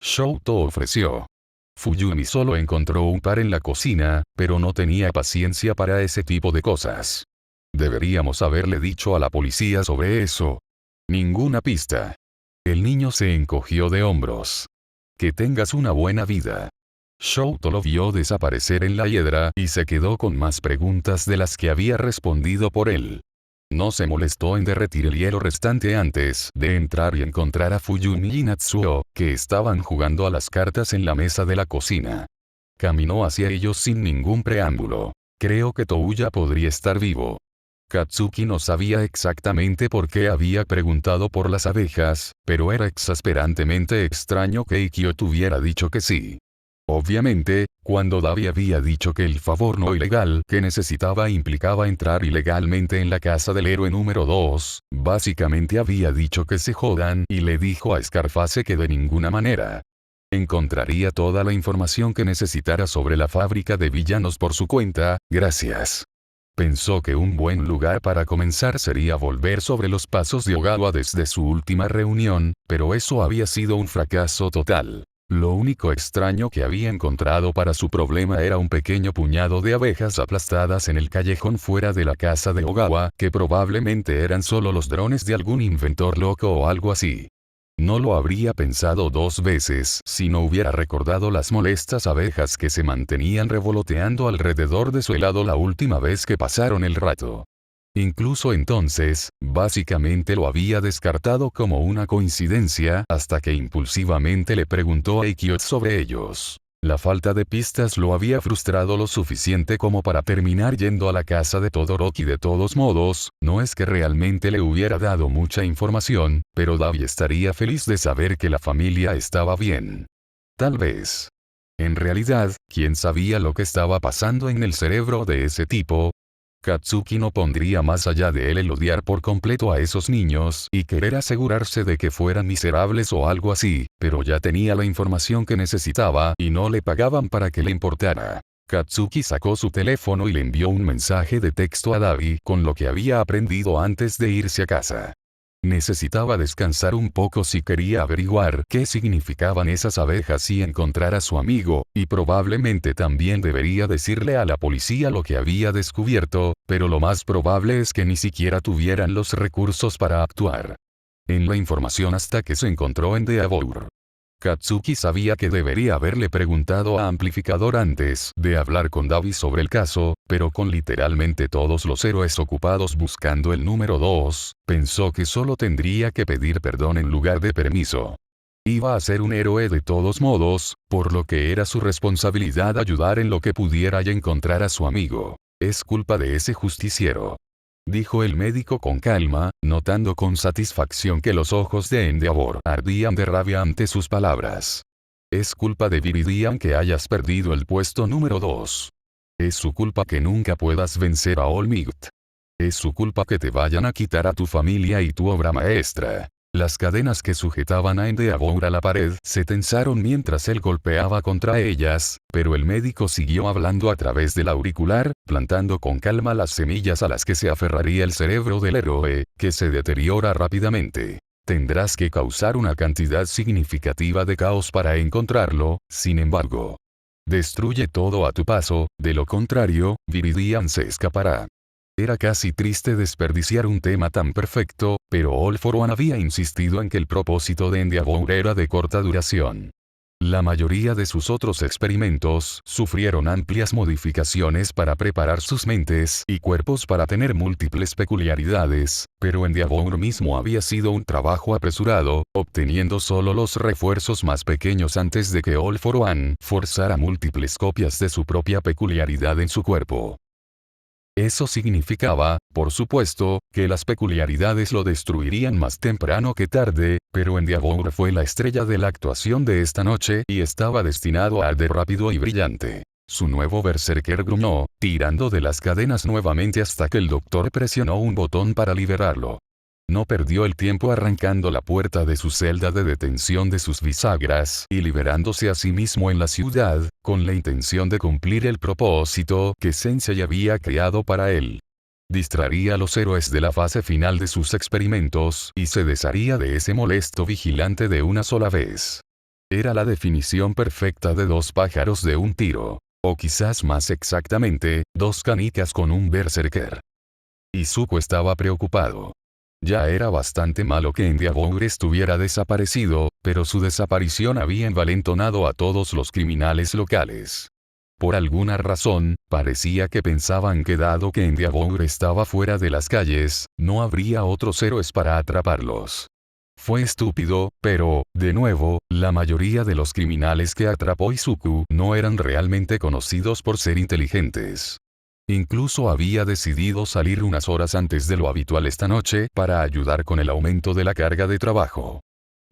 Shouto ofreció. Fuyumi solo encontró un par en la cocina, pero no tenía paciencia para ese tipo de cosas. Deberíamos haberle dicho a la policía sobre eso. Ninguna pista. El niño se encogió de hombros. Que tengas una buena vida. Shouto lo vio desaparecer en la hiedra y se quedó con más preguntas de las que había respondido por él. No se molestó en derretir el hielo restante antes de entrar y encontrar a Fuyumi y Natsuo, que estaban jugando a las cartas en la mesa de la cocina. Caminó hacia ellos sin ningún preámbulo. Creo que Touya podría estar vivo. Katsuki no sabía exactamente por qué había preguntado por las abejas, pero era exasperantemente extraño que Ikkyo tuviera dicho que sí. Obviamente, cuando Davi había dicho que el favor no ilegal que necesitaba implicaba entrar ilegalmente en la casa del héroe número 2, básicamente había dicho que se jodan y le dijo a Scarface que de ninguna manera encontraría toda la información que necesitara sobre la fábrica de villanos por su cuenta, gracias. Pensó que un buen lugar para comenzar sería volver sobre los pasos de Ogawa desde su última reunión, pero eso había sido un fracaso total. Lo único extraño que había encontrado para su problema era un pequeño puñado de abejas aplastadas en el callejón fuera de la casa de Ogawa, que probablemente eran solo los drones de algún inventor loco o algo así. No lo habría pensado dos veces si no hubiera recordado las molestas abejas que se mantenían revoloteando alrededor de su helado la última vez que pasaron el rato. Incluso entonces, básicamente lo había descartado como una coincidencia hasta que impulsivamente le preguntó a Ikkyo sobre ellos. La falta de pistas lo había frustrado lo suficiente como para terminar yendo a la casa de Todoroki. De todos modos, no es que realmente le hubiera dado mucha información, pero Davi estaría feliz de saber que la familia estaba bien. Tal vez. En realidad, ¿quién sabía lo que estaba pasando en el cerebro de ese tipo? Katsuki no pondría más allá de él el odiar por completo a esos niños y querer asegurarse de que fueran miserables o algo así, pero ya tenía la información que necesitaba y no le pagaban para que le importara. Katsuki sacó su teléfono y le envió un mensaje de texto a Davi con lo que había aprendido antes de irse a casa. Necesitaba descansar un poco si quería averiguar qué significaban esas abejas y encontrar a su amigo, y probablemente también debería decirle a la policía lo que había descubierto, pero lo más probable es que ni siquiera tuvieran los recursos para actuar. En la información hasta que se encontró en Endeavor. Katsuki sabía que debería haberle preguntado a Amplificador antes de hablar con Davi sobre el caso, pero con literalmente todos los héroes ocupados buscando el número 2, pensó que solo tendría que pedir perdón en lugar de permiso. Iba a ser un héroe de todos modos, por lo que era su responsabilidad ayudar en lo que pudiera y encontrar a su amigo. Es culpa de ese justiciero, dijo el médico con calma, notando con satisfacción que los ojos de Endeavor ardían de rabia ante sus palabras. Es culpa de Viridian que hayas perdido el puesto número 2. Es su culpa que nunca puedas vencer a All Might. Es su culpa que te vayan a quitar a tu familia y tu obra maestra. Las cadenas que sujetaban a Endeavor a la pared se tensaron mientras él golpeaba contra ellas, pero el médico siguió hablando a través del auricular, plantando con calma las semillas a las que se aferraría el cerebro del héroe, que se deteriora rápidamente. Tendrás que causar una cantidad significativa de caos para encontrarlo, sin embargo. Destruye todo a tu paso, de lo contrario, Viridian se escapará. Era casi triste desperdiciar un tema tan perfecto, pero All for One había insistido en que el propósito de Endeavor era de corta duración. La mayoría de sus otros experimentos sufrieron amplias modificaciones para preparar sus mentes y cuerpos para tener múltiples peculiaridades, pero Endeavor mismo había sido un trabajo apresurado, obteniendo solo los refuerzos más pequeños antes de que All for One forzara múltiples copias de su propia peculiaridad en su cuerpo. Eso significaba, por supuesto, que las peculiaridades lo destruirían más temprano que tarde, pero Endeavor fue la estrella de la actuación de esta noche y estaba destinado a arder rápido y brillante. Su nuevo berserker gruñó, tirando de las cadenas nuevamente hasta que el doctor presionó un botón para liberarlo. No perdió el tiempo arrancando la puerta de su celda de detención de sus bisagras y liberándose a sí mismo en la ciudad, con la intención de cumplir el propósito que Sensei había creado para él. Distraería a los héroes de la fase final de sus experimentos y se desharía de ese molesto vigilante de una sola vez. Era la definición perfecta de dos pájaros de un tiro. O quizás más exactamente, dos canicas con un berserker. Izuku estaba preocupado. Ya era bastante malo que Endeavor estuviera desaparecido, pero su desaparición había envalentonado a todos los criminales locales. Por alguna razón, parecía que pensaban que dado que Endeavor estaba fuera de las calles, no habría otros héroes para atraparlos. Fue estúpido, pero, de nuevo, la mayoría de los criminales que atrapó Izuku no eran realmente conocidos por ser inteligentes. Incluso había decidido salir unas horas antes de lo habitual esta noche para ayudar con el aumento de la carga de trabajo.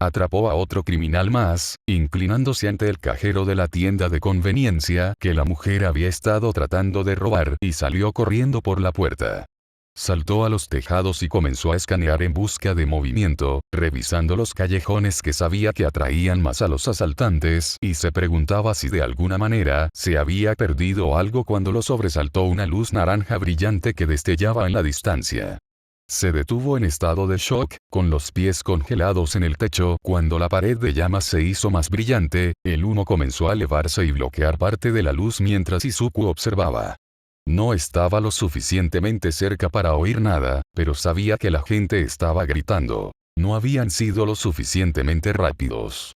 Atrapó a otro criminal más, inclinándose ante el cajero de la tienda de conveniencia que la mujer había estado tratando de robar y salió corriendo por la puerta. Saltó a los tejados y comenzó a escanear en busca de movimiento, revisando los callejones que sabía que atraían más a los asaltantes y se preguntaba si de alguna manera se había perdido algo cuando lo sobresaltó una luz naranja brillante que destellaba en la distancia. Se detuvo en estado de shock, con los pies congelados en el techo. Cuando la pared de llamas se hizo más brillante, el humo comenzó a elevarse y bloquear parte de la luz mientras Izuku observaba. No estaba lo suficientemente cerca para oír nada, pero sabía que la gente estaba gritando. No habían sido lo suficientemente rápidos.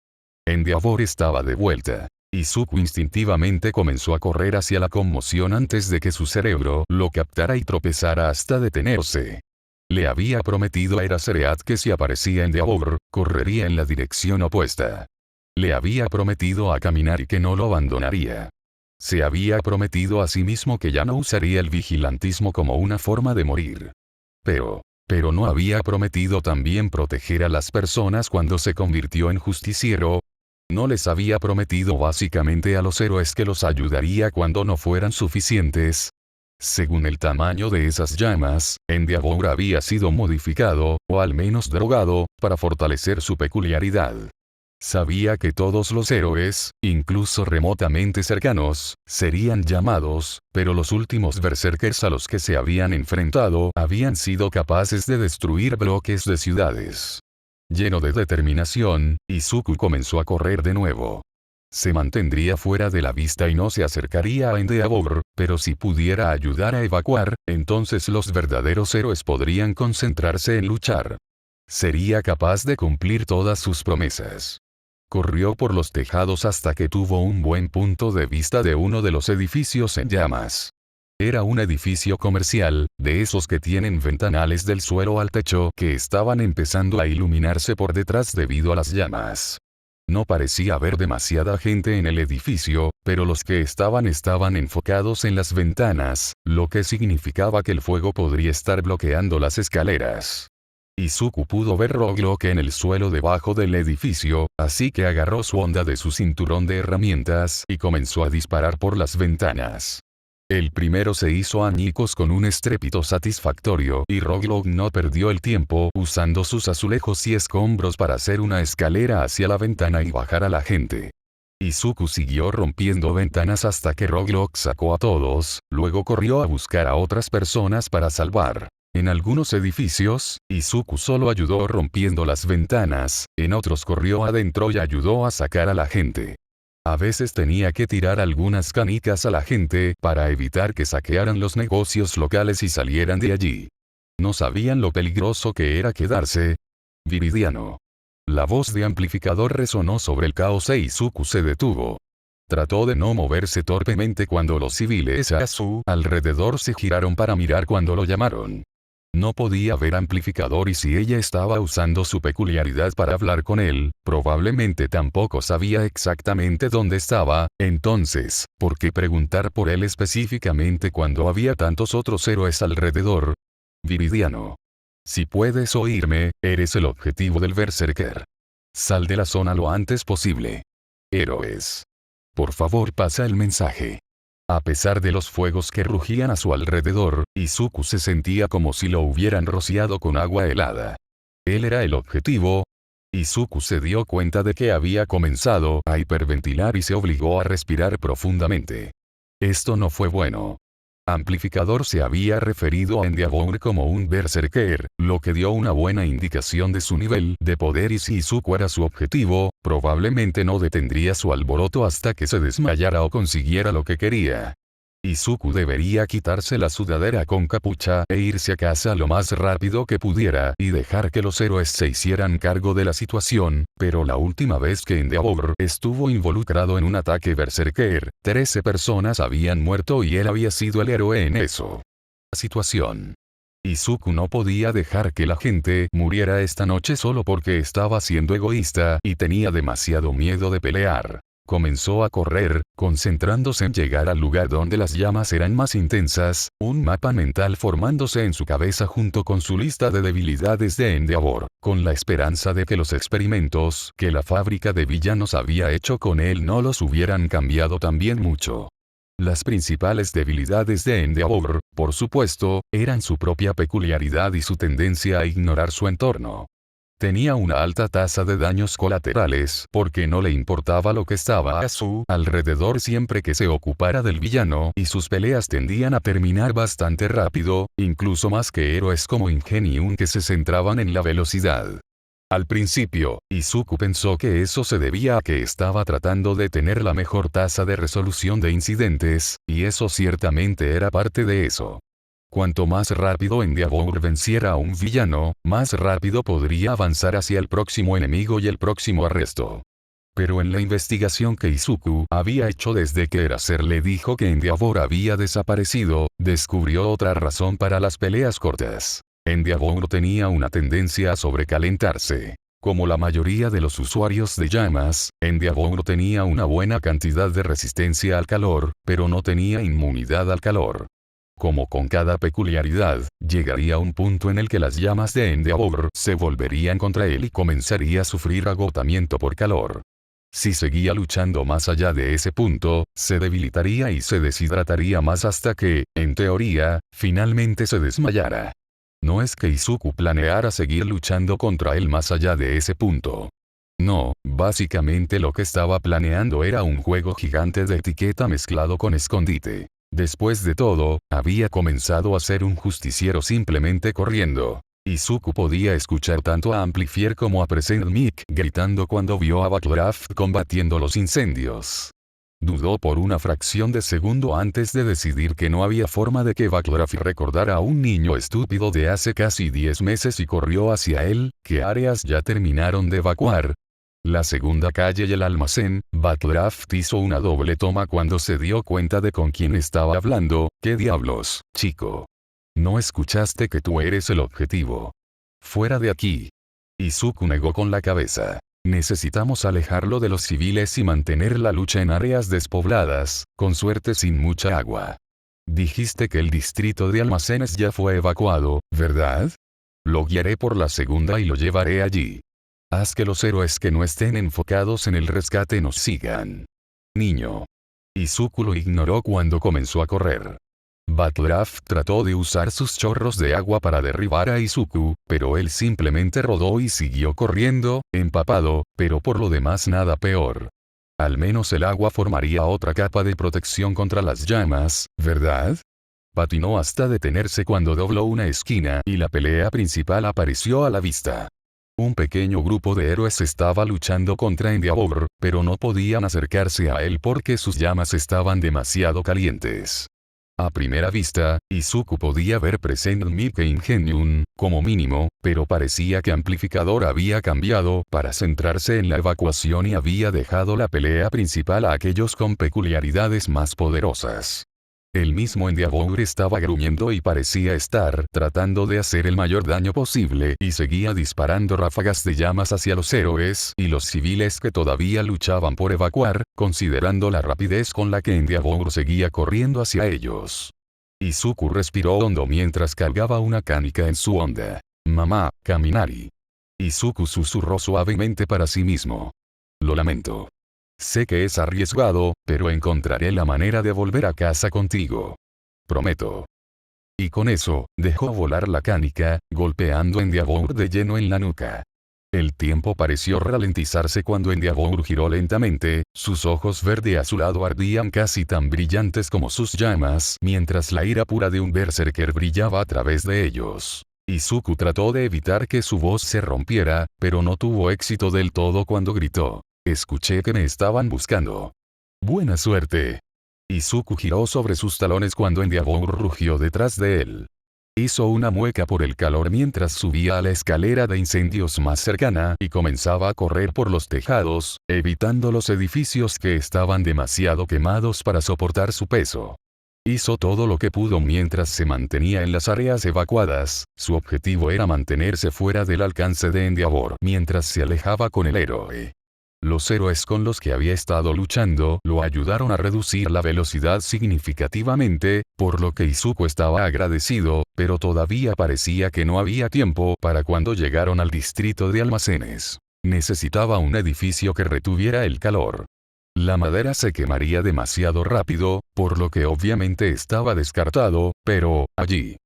Endeavor estaba de vuelta. Izuku instintivamente comenzó a correr hacia la conmoción antes de que su cerebro lo captara y tropezara hasta detenerse. Le había prometido a Eraserhead que si aparecía Endeavor, correría en la dirección opuesta. Le había prometido a caminar y que no lo abandonaría. Se había prometido a sí mismo que ya no usaría el vigilantismo como una forma de morir. Pero no había prometido también proteger a las personas cuando se convirtió en justiciero. No les había prometido básicamente a los héroes que los ayudaría cuando no fueran suficientes. Según el tamaño de esas llamas, Endeavor había sido modificado, o al menos drogado, para fortalecer su peculiaridad. Sabía que todos los héroes, incluso remotamente cercanos, serían llamados, pero los últimos berserkers a los que se habían enfrentado habían sido capaces de destruir bloques de ciudades. Lleno de determinación, Izuku comenzó a correr de nuevo. Se mantendría fuera de la vista y no se acercaría a Endeavor, pero si pudiera ayudar a evacuar, entonces los verdaderos héroes podrían concentrarse en luchar. Sería capaz de cumplir todas sus promesas. Corrió por los tejados hasta que tuvo un buen punto de vista de uno de los edificios en llamas. Era un edificio comercial, de esos que tienen ventanales del suelo al techo que estaban empezando a iluminarse por detrás debido a las llamas. No parecía haber demasiada gente en el edificio, pero los que estaban enfocados en las ventanas, lo que significaba que el fuego podría estar bloqueando las escaleras. Izuku pudo ver Rocklock en el suelo debajo del edificio, así que agarró su onda de su cinturón de herramientas y comenzó a disparar por las ventanas. El primero se hizo añicos con un estrépito satisfactorio y Rocklock no perdió el tiempo usando sus azulejos y escombros para hacer una escalera hacia la ventana y bajar a la gente. Izuku siguió rompiendo ventanas hasta que Rocklock sacó a todos, luego corrió a buscar a otras personas para salvar. En algunos edificios, Izuku solo ayudó rompiendo las ventanas, en otros corrió adentro y ayudó a sacar a la gente. A veces tenía que tirar algunas canicas a la gente para evitar que saquearan los negocios locales y salieran de allí. No sabían lo peligroso que era quedarse. Viridiano. La voz de amplificador resonó sobre el caos e Izuku se detuvo. Trató de no moverse torpemente cuando los civiles a su alrededor se giraron para mirar cuando lo llamaron. No podía ver amplificador y si ella estaba usando su peculiaridad para hablar con él, probablemente tampoco sabía exactamente dónde estaba, entonces, ¿por qué preguntar por él específicamente cuando había tantos otros héroes alrededor? Viridiano. Si puedes oírme, eres el objetivo del Berserker. Sal de la zona lo antes posible. Héroes. Por favor, pasa el mensaje. A pesar de los fuegos que rugían a su alrededor, Izuku se sentía como si lo hubieran rociado con agua helada. ¿Él era el objetivo? Izuku se dio cuenta de que había comenzado a hiperventilar y se obligó a respirar profundamente. Esto no fue bueno. Amplificador se había referido a Endeavor como un berserker, lo que dio una buena indicación de su nivel de poder y si Izuku era su objetivo, probablemente no detendría su alboroto hasta que se desmayara o consiguiera lo que quería. Izuku debería quitarse la sudadera con capucha e irse a casa lo más rápido que pudiera y dejar que los héroes se hicieran cargo de la situación, pero la última vez que Endeavor estuvo involucrado en un ataque berserker, 13 personas habían muerto y él había sido el héroe en eso. Situación. Izuku no podía dejar que la gente muriera esta noche solo porque estaba siendo egoísta y tenía demasiado miedo de pelear. Comenzó a correr, concentrándose en llegar al lugar donde las llamas eran más intensas, un mapa mental formándose en su cabeza junto con su lista de debilidades de Endeavor, con la esperanza de que los experimentos que la fábrica de villanos había hecho con él no los hubieran cambiado también mucho. Las principales debilidades de Endeavor, por supuesto, eran su propia peculiaridad y su tendencia a ignorar su entorno. Tenía una alta tasa de daños colaterales porque no le importaba lo que estaba a su alrededor siempre que se ocupara del villano y sus peleas tendían a terminar bastante rápido, incluso más que héroes como Ingenium que se centraban en la velocidad. Al principio, Izuku pensó que eso se debía a que estaba tratando de tener la mejor tasa de resolución de incidentes, y eso ciertamente era parte de eso. Cuanto más rápido Endeavor venciera a un villano, más rápido podría avanzar hacia el próximo enemigo y el próximo arresto. Pero en la investigación que Izuku había hecho desde que Eraser le dijo que Endeavor había desaparecido, descubrió otra razón para las peleas cortas. Endeavor tenía una tendencia a sobrecalentarse. Como la mayoría de los usuarios de llamas, Endeavor tenía una buena cantidad de resistencia al calor, pero no tenía inmunidad al calor. Como con cada peculiaridad, llegaría un punto en el que las llamas de Endeavor se volverían contra él y comenzaría a sufrir agotamiento por calor. Si seguía luchando más allá de ese punto, se debilitaría y se deshidrataría más hasta que, en teoría, finalmente se desmayara. No es que Izuku planeara seguir luchando contra él más allá de ese punto. No, básicamente lo que estaba planeando era un juego gigante de etiqueta mezclado con escondite. Después de todo, había comenzado a ser un justiciero simplemente corriendo. Izuku podía escuchar tanto a Amplifier como a Present Mic gritando cuando vio a Backdraft combatiendo los incendios. Dudó por una fracción de segundo antes de decidir que no había forma de que Backdraft recordara a un niño estúpido de hace casi 10 meses y corrió hacia él. ¿Qué áreas ya terminaron de evacuar? La segunda calle y el almacén. Backdraft hizo una doble toma cuando se dio cuenta de con quién estaba hablando. ¿Qué diablos, chico? ¿No escuchaste que tú eres el objetivo? Fuera de aquí. Izuku negó con la cabeza. Necesitamos alejarlo de los civiles y mantener la lucha en áreas despobladas, con suerte sin mucha agua. Dijiste que el distrito de almacenes ya fue evacuado, ¿verdad? Lo guiaré por la segunda y lo llevaré allí. Haz que los héroes que no estén enfocados en el rescate nos sigan. Niño. Izuku lo ignoró cuando comenzó a correr. Backdraft trató de usar sus chorros de agua para derribar a Izuku, pero él simplemente rodó y siguió corriendo, empapado, pero por lo demás nada peor. Al menos el agua formaría otra capa de protección contra las llamas, ¿verdad? Patinó hasta detenerse cuando dobló una esquina y la pelea principal apareció a la vista. Un pequeño grupo de héroes estaba luchando contra Endeavor, pero no podían acercarse a él porque sus llamas estaban demasiado calientes. A primera vista, Izuku podía ver Present Mic e Ingenium, como mínimo, pero parecía que Amplificador había cambiado para centrarse en la evacuación y había dejado la pelea principal a aquellos con peculiaridades más poderosas. El mismo Endeavor estaba gruñendo y parecía estar tratando de hacer el mayor daño posible y seguía disparando ráfagas de llamas hacia los héroes y los civiles que todavía luchaban por evacuar, considerando la rapidez con la que Endeavor seguía corriendo hacia ellos. Izuku respiró hondo mientras cargaba una canica en su onda. Mamá, Kaminari. Izuku susurró suavemente para sí mismo. Lo lamento. Sé que es arriesgado, pero encontraré la manera de volver a casa contigo. Prometo. Y con eso, dejó volar la canica, golpeando a Endeavor de lleno en la nuca. El tiempo pareció ralentizarse cuando Endeavor giró lentamente, sus ojos verde azulado ardían casi tan brillantes como sus llamas, mientras la ira pura de un berserker brillaba a través de ellos. Izuku trató de evitar que su voz se rompiera, pero no tuvo éxito del todo cuando gritó. Escuché que me estaban buscando. Buena suerte. Izuku giró sobre sus talones cuando Endeavor rugió detrás de él. Hizo una mueca por el calor mientras subía a la escalera de incendios más cercana y comenzaba a correr por los tejados, evitando los edificios que estaban demasiado quemados para soportar su peso. Hizo todo lo que pudo mientras se mantenía en las áreas evacuadas, su objetivo era mantenerse fuera del alcance de Endeavor mientras se alejaba con el héroe. Los héroes con los que había estado luchando lo ayudaron a reducir la velocidad significativamente, por lo que Izuku estaba agradecido, pero todavía parecía que no había tiempo para cuando llegaron al distrito de almacenes. Necesitaba un edificio que retuviera el calor. La madera se quemaría demasiado rápido, por lo que obviamente estaba descartado, pero, allí.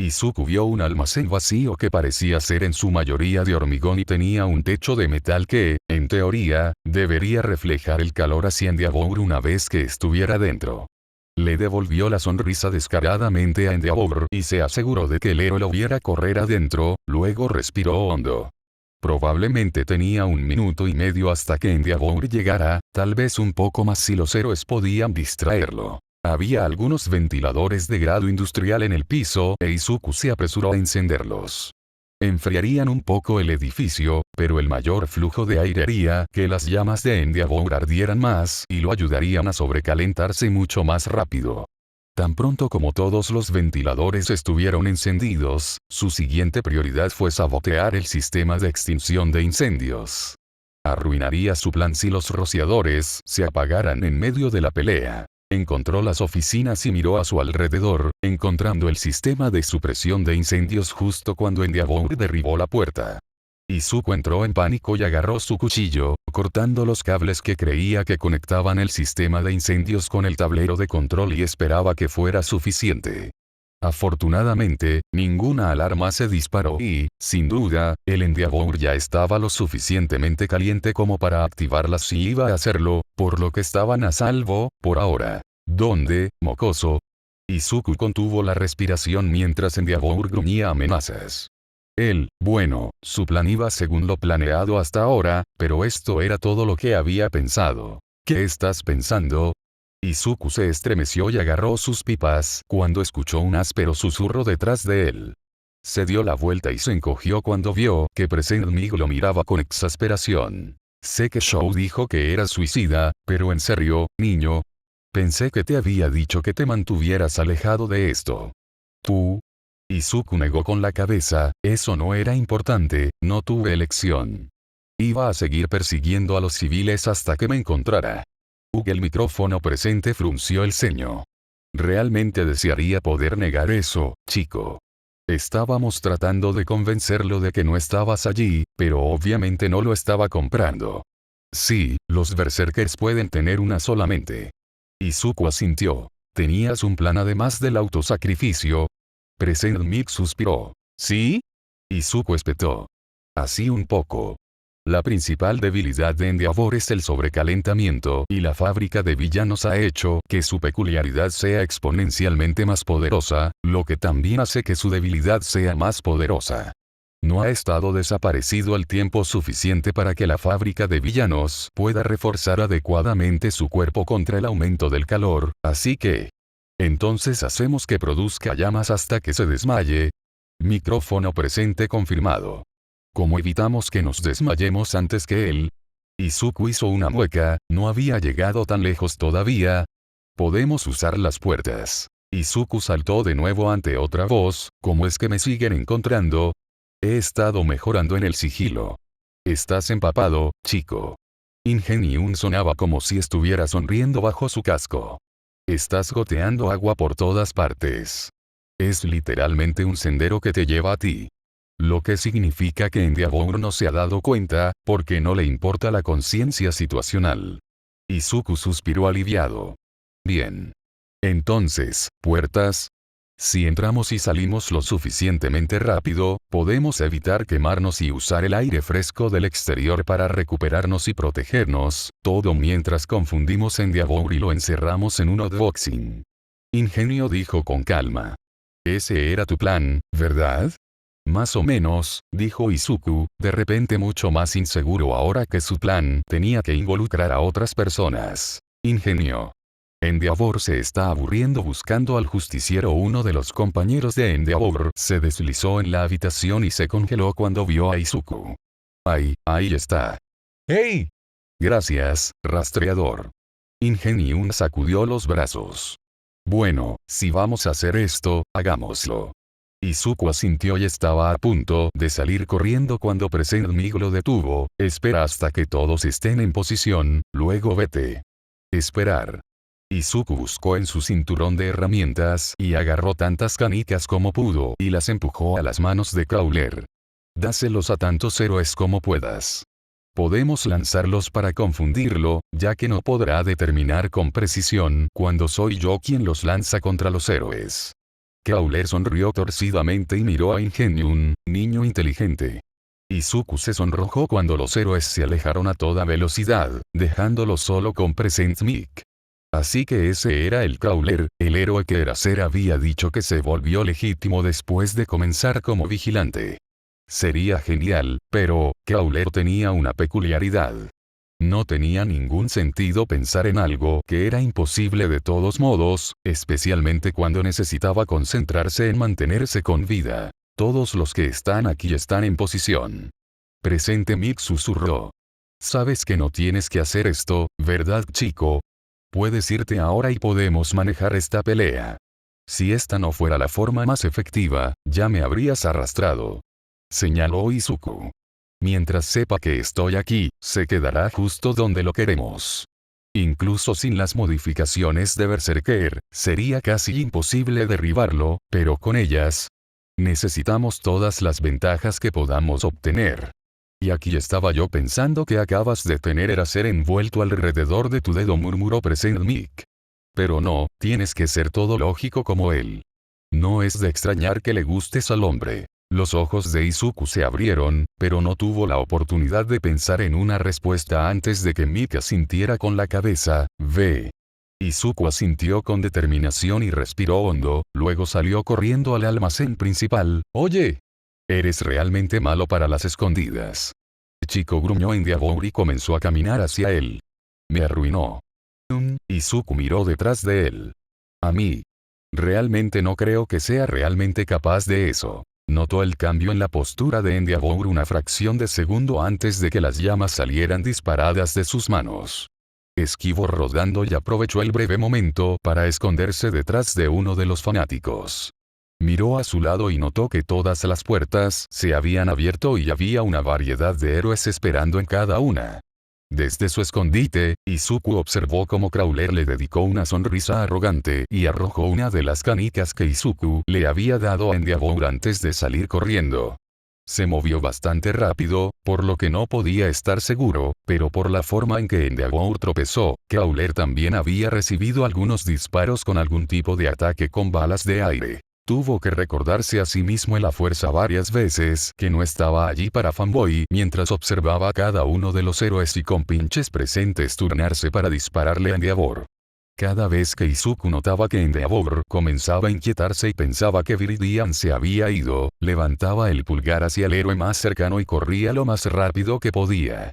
Izuku vio un almacén vacío que parecía ser en su mayoría de hormigón y tenía un techo de metal que, en teoría, debería reflejar el calor hacia Endeavor una vez que estuviera dentro. Le devolvió la sonrisa descaradamente a Endeavor y se aseguró de que el héroe lo viera correr adentro, luego respiró hondo. Probablemente tenía 1 minuto y medio hasta que Endeavor llegara, tal vez un poco más si los héroes podían distraerlo. Había algunos ventiladores de grado industrial en el piso e Izuku se apresuró a encenderlos. Enfriarían un poco el edificio, pero el mayor flujo de aire haría que las llamas de Endeavor ardieran más y lo ayudarían a sobrecalentarse mucho más rápido. Tan pronto como todos los ventiladores estuvieron encendidos, su siguiente prioridad fue sabotear el sistema de extinción de incendios. Arruinaría su plan si los rociadores se apagaran en medio de la pelea. Encontró las oficinas y miró a su alrededor, encontrando el sistema de supresión de incendios justo cuando Endeavor derribó la puerta. Izuku entró en pánico y agarró su cuchillo, cortando los cables que creía que conectaban el sistema de incendios con el tablero de control y esperaba que fuera suficiente. Afortunadamente, ninguna alarma se disparó y, sin duda, el Endeavor ya estaba lo suficientemente caliente como para activarlas si iba a hacerlo, por lo que estaban a salvo, por ahora. ¿Dónde, mocoso? Izuku contuvo la respiración mientras Endeavor gruñía amenazas. Su plan iba según lo planeado hasta ahora, pero esto era todo lo que había pensado. ¿Qué estás pensando? Izuku se estremeció y agarró sus pipas cuando escuchó un áspero susurro detrás de él. Se dio la vuelta y se encogió cuando vio que Present Mig lo miraba con exasperación. Sé que Shou dijo que eras suicida, pero en serio, niño. Pensé que te había dicho que te mantuvieras alejado de esto. ¿Tú? Izuku negó con la cabeza, eso no era importante, no tuve elección. Iba a seguir persiguiendo a los civiles hasta que me encontrara. El micrófono presente frunció el ceño. Realmente desearía poder negar eso, chico. Estábamos tratando de convencerlo de que no estabas allí, pero obviamente no lo estaba comprando. Sí, los berserkers pueden tener una sola mente. Izuku asintió. ¿Tenías un plan además del autosacrificio? Present Mig suspiró. ¿Sí? Izuku espetó. Así un poco. La principal debilidad de Endeavor es el sobrecalentamiento y la fábrica de villanos ha hecho que su peculiaridad sea exponencialmente más poderosa, lo que también hace que su debilidad sea más poderosa. No ha estado desaparecido el tiempo suficiente para que la fábrica de villanos pueda reforzar adecuadamente su cuerpo contra el aumento del calor, así que... Entonces hacemos que produzca llamas hasta que se desmaye. Micrófono presente confirmado. ¿Cómo evitamos que nos desmayemos antes que él? Izuku hizo una mueca, no había llegado tan lejos todavía. Podemos usar las puertas. Izuku saltó de nuevo ante otra voz, ¿cómo es que me siguen encontrando? He estado mejorando en el sigilo. Estás empapado, chico. Ingeniun sonaba como si estuviera sonriendo bajo su casco. Estás goteando agua por todas partes. Es literalmente un sendero que te lleva a ti. Lo que significa que Endeavor no se ha dado cuenta, porque no le importa la conciencia situacional. Izuku suspiró aliviado. Bien. Entonces, ¿puertas? Si entramos y salimos lo suficientemente rápido, podemos evitar quemarnos y usar el aire fresco del exterior para recuperarnos y protegernos, todo mientras confundimos Endeavor y lo encerramos en un outboxing. Ingenio dijo con calma. Ese era tu plan, ¿verdad? Más o menos, dijo Izuku, de repente mucho más inseguro ahora que su plan tenía que involucrar a otras personas. Ingenio. Endeavor se está aburriendo buscando al justiciero. Uno de los compañeros de Endeavor se deslizó en la habitación y se congeló cuando vio a Izuku. Ahí está. ¡Hey! Gracias, rastreador. Ingenium sacudió los brazos. Bueno, si vamos a hacer esto, hagámoslo. Izuku asintió y estaba a punto de salir corriendo cuando Present Mig lo detuvo. Espera hasta que todos estén en posición, luego vete. Esperar. Izuku buscó en su cinturón de herramientas y agarró tantas canicas como pudo y las empujó a las manos de Crawler. Dáselos a tantos héroes como puedas. Podemos lanzarlos para confundirlo, ya que no podrá determinar con precisión cuando soy yo quien los lanza contra los héroes. Crawler sonrió torcidamente y miró a Ingenium, niño inteligente. Izuku se sonrojó cuando los héroes se alejaron a toda velocidad, dejándolo solo con Present Mig. Así que ese era el Crawler, el héroe que Eraser había dicho que se volvió legítimo después de comenzar como vigilante. Sería genial, pero, Crawler tenía una peculiaridad. No tenía ningún sentido pensar en algo que era imposible de todos modos, especialmente cuando necesitaba concentrarse en mantenerse con vida. Todos los que están aquí están en posición. Presente Mig susurró. Sabes que no tienes que hacer esto, ¿verdad, chico? Puedes irte ahora y podemos manejar esta pelea. Si esta no fuera la forma más efectiva, ya me habrías arrastrado. Señaló Izuku. Mientras sepa que estoy aquí, se quedará justo donde lo queremos. Incluso sin las modificaciones de Berserker, sería casi imposible derribarlo, pero con ellas, necesitamos todas las ventajas que podamos obtener. Y aquí estaba yo pensando que acabas de tener Eraser envuelto alrededor de tu dedo, murmuró Present Mig. Pero no, tienes que ser todo lógico como él. No es de extrañar que le gustes al hombre. Los ojos de Izuku se abrieron, pero no tuvo la oportunidad de pensar en una respuesta antes de que Mig asintiera con la cabeza. Ve. Izuku asintió con determinación y respiró hondo, luego salió corriendo al almacén principal. Oye. Eres realmente malo para las escondidas. El chico gruñó Endeavor y comenzó a caminar hacia él. Me arruinó. Izuku miró detrás de él. A mí. Realmente no creo que sea realmente capaz de eso. Notó el cambio en la postura de Endeavor una fracción de segundo antes de que las llamas salieran disparadas de sus manos. Esquivó rodando y aprovechó el breve momento para esconderse detrás de uno de los fanáticos. Miró a su lado y notó que todas las puertas se habían abierto y había una variedad de héroes esperando en cada una. Desde su escondite, Izuku observó cómo Crawler le dedicó una sonrisa arrogante y arrojó una de las canicas que Izuku le había dado a Endeavor antes de salir corriendo. Se movió bastante rápido, por lo que no podía estar seguro, pero por la forma en que Endeavor tropezó, Crawler también había recibido algunos disparos con algún tipo de ataque con balas de aire. Tuvo que recordarse a sí mismo en la fuerza varias veces que no estaba allí para fanboy mientras observaba a cada uno de los héroes y compinches presentes turnarse para dispararle a Endeavor. Cada vez que Izuku notaba que Endeavor comenzaba a inquietarse y pensaba que Viridian se había ido, levantaba el pulgar hacia el héroe más cercano y corría lo más rápido que podía.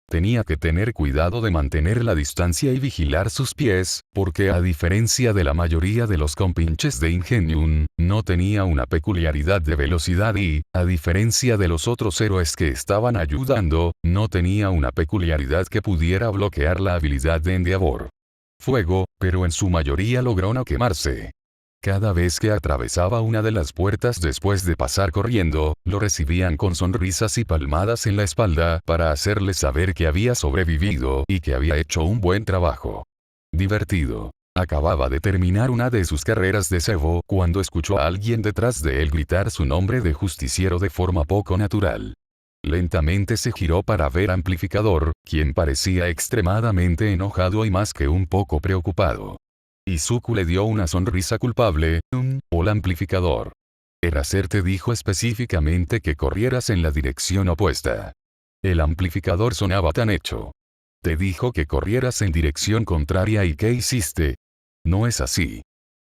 Tenía que tener cuidado de mantener la distancia y vigilar sus pies, porque a diferencia de la mayoría de los compinches de Ingenium, no tenía una peculiaridad de velocidad y, a diferencia de los otros héroes que estaban ayudando, no tenía una peculiaridad que pudiera bloquear la habilidad de Endeavor. Fuego, pero en su mayoría logró no quemarse. Cada vez que atravesaba una de las puertas después de pasar corriendo, lo recibían con sonrisas y palmadas en la espalda para hacerle saber que había sobrevivido y que había hecho un buen trabajo. Divertido. Acababa de terminar una de sus carreras de cebo cuando escuchó a alguien detrás de él gritar su nombre de justiciero de forma poco natural. Lentamente se giró para ver a Amplificador, quien parecía extremadamente enojado y más que un poco preocupado. Izuku le dio una sonrisa culpable. Hola Amplificador. Eraser te dijo específicamente que corrieras en la dirección opuesta. El amplificador sonaba tan hecho. Te dijo que corrieras en dirección contraria y ¿qué hiciste? No es así.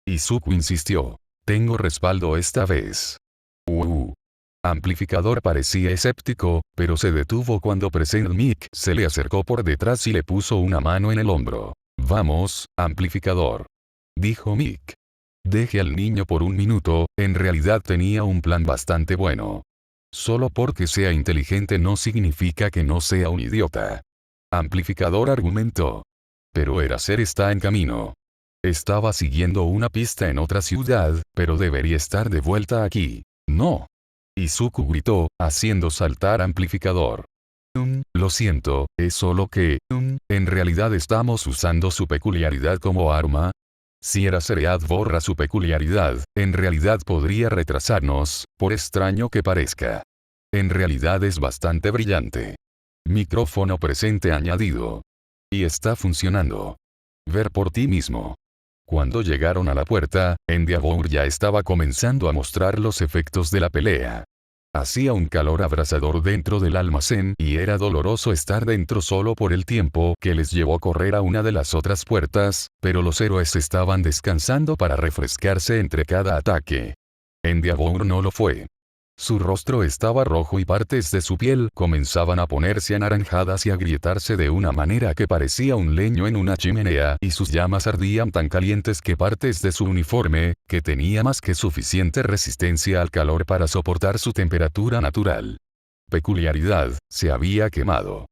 Izuku insistió. Tengo respaldo esta vez. Amplificador parecía escéptico, pero se detuvo cuando Present Mic se le acercó por detrás y le puso una mano en el hombro. Vamos, Amplificador. Dijo Mick. Deje al niño por un minuto, en realidad tenía un plan bastante bueno. Solo porque sea inteligente no significa que no sea un idiota. Amplificador argumentó. Pero Eraser está en camino. Estaba siguiendo una pista en otra ciudad, pero debería estar de vuelta aquí. No. Izuku gritó, haciendo saltar Amplificador. Lo siento, es solo que, en realidad estamos usando su peculiaridad como arma. Si Eraseread borra su peculiaridad, en realidad podría retrasarnos, por extraño que parezca. En realidad es bastante brillante. Micrófono presente añadido. Y está funcionando. Ver por ti mismo. Cuando llegaron a la puerta, Endeavor ya estaba comenzando a mostrar los efectos de la pelea. Hacía un calor abrasador dentro del almacén y era doloroso estar dentro solo por el tiempo que les llevó correr a una de las otras puertas, pero los héroes estaban descansando para refrescarse entre cada ataque. Endeavor no lo fue. Su rostro estaba rojo y partes de su piel comenzaban a ponerse anaranjadas y agrietarse de una manera que parecía un leño en una chimenea y sus llamas ardían tan calientes que partes de su uniforme, que tenía más que suficiente resistencia al calor para soportar su temperatura natural. Peculiaridad, se había quemado.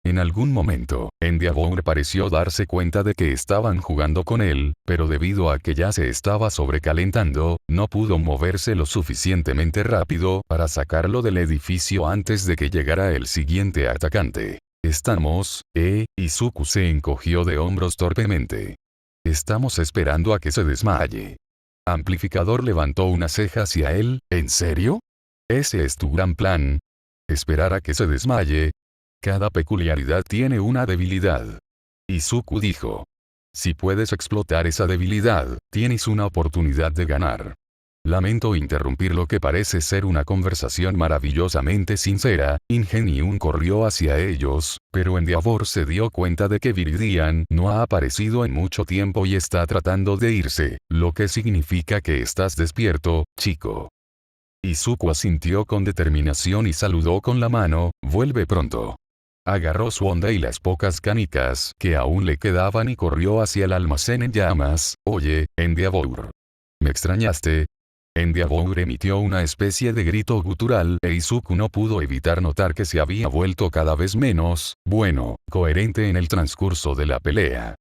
En algún momento, Endeavor pareció darse cuenta de que estaban jugando con él, pero debido a que ya se estaba sobrecalentando, no pudo moverse lo suficientemente rápido para sacarlo del edificio antes de que llegara el siguiente atacante. Estamos, Izuku se encogió de hombros torpemente. Estamos esperando a que se desmaye. Amplificador levantó una ceja hacia él, ¿en serio? ¿Ese es tu gran plan? ¿Esperar a que se desmaye? Cada peculiaridad tiene una debilidad. Izuku dijo. Si puedes explotar esa debilidad, tienes una oportunidad de ganar. Lamento interrumpir lo que parece ser una conversación maravillosamente sincera. Ingenium corrió hacia ellos, pero Endeavor se dio cuenta de que Viridian no ha aparecido en mucho tiempo y está tratando de irse, lo que significa que estás despierto, chico. Izuku asintió con determinación y saludó con la mano, vuelve pronto. Agarró su onda y las pocas canicas que aún le quedaban y corrió hacia el almacén en llamas. Oye, Endeavor. ¿Me extrañaste? Endeavor emitió una especie de grito gutural e Izuku no pudo evitar notar que se había vuelto cada vez menos, coherente en el transcurso de la pelea.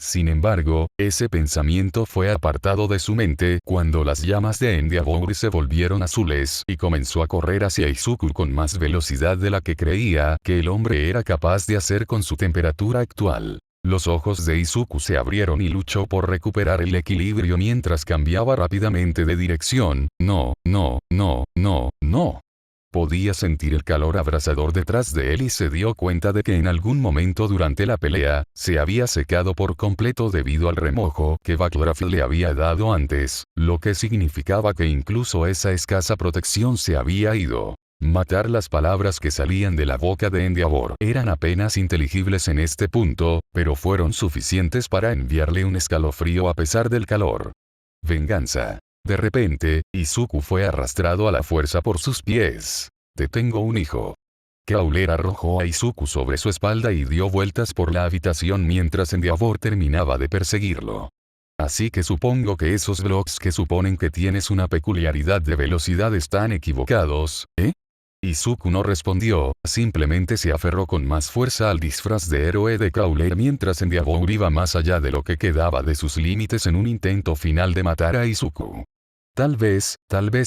Sin embargo, ese pensamiento fue apartado de su mente cuando las llamas de Endeavor se volvieron azules y comenzó a correr hacia Izuku con más velocidad de la que creía que el hombre era capaz de hacer con su temperatura actual. Los ojos de Izuku se abrieron y luchó por recuperar el equilibrio mientras cambiaba rápidamente de dirección. No. Podía sentir el calor abrasador detrás de él y se dio cuenta de que en algún momento durante la pelea, se había secado por completo debido al remojo que Backdraft le había dado antes, lo que significaba que incluso esa escasa protección se había ido. Matar. Las palabras que salían de la boca de Endeavor eran apenas inteligibles en este punto, pero fueron suficientes para enviarle un escalofrío a pesar del calor. Venganza. De repente, Izuku fue arrastrado a la fuerza por sus pies. Te tengo un hijo. Crawler arrojó a Izuku sobre su espalda y dio vueltas por la habitación mientras Endeavor terminaba de perseguirlo. Así que supongo que esos blogs que suponen que tienes una peculiaridad de velocidad están equivocados, ¿eh? Izuku no respondió, simplemente se aferró con más fuerza al disfraz de héroe de Crawler mientras Endeavor iba más allá de lo que quedaba de sus límites en un intento final de matar a Izuku. Tal vez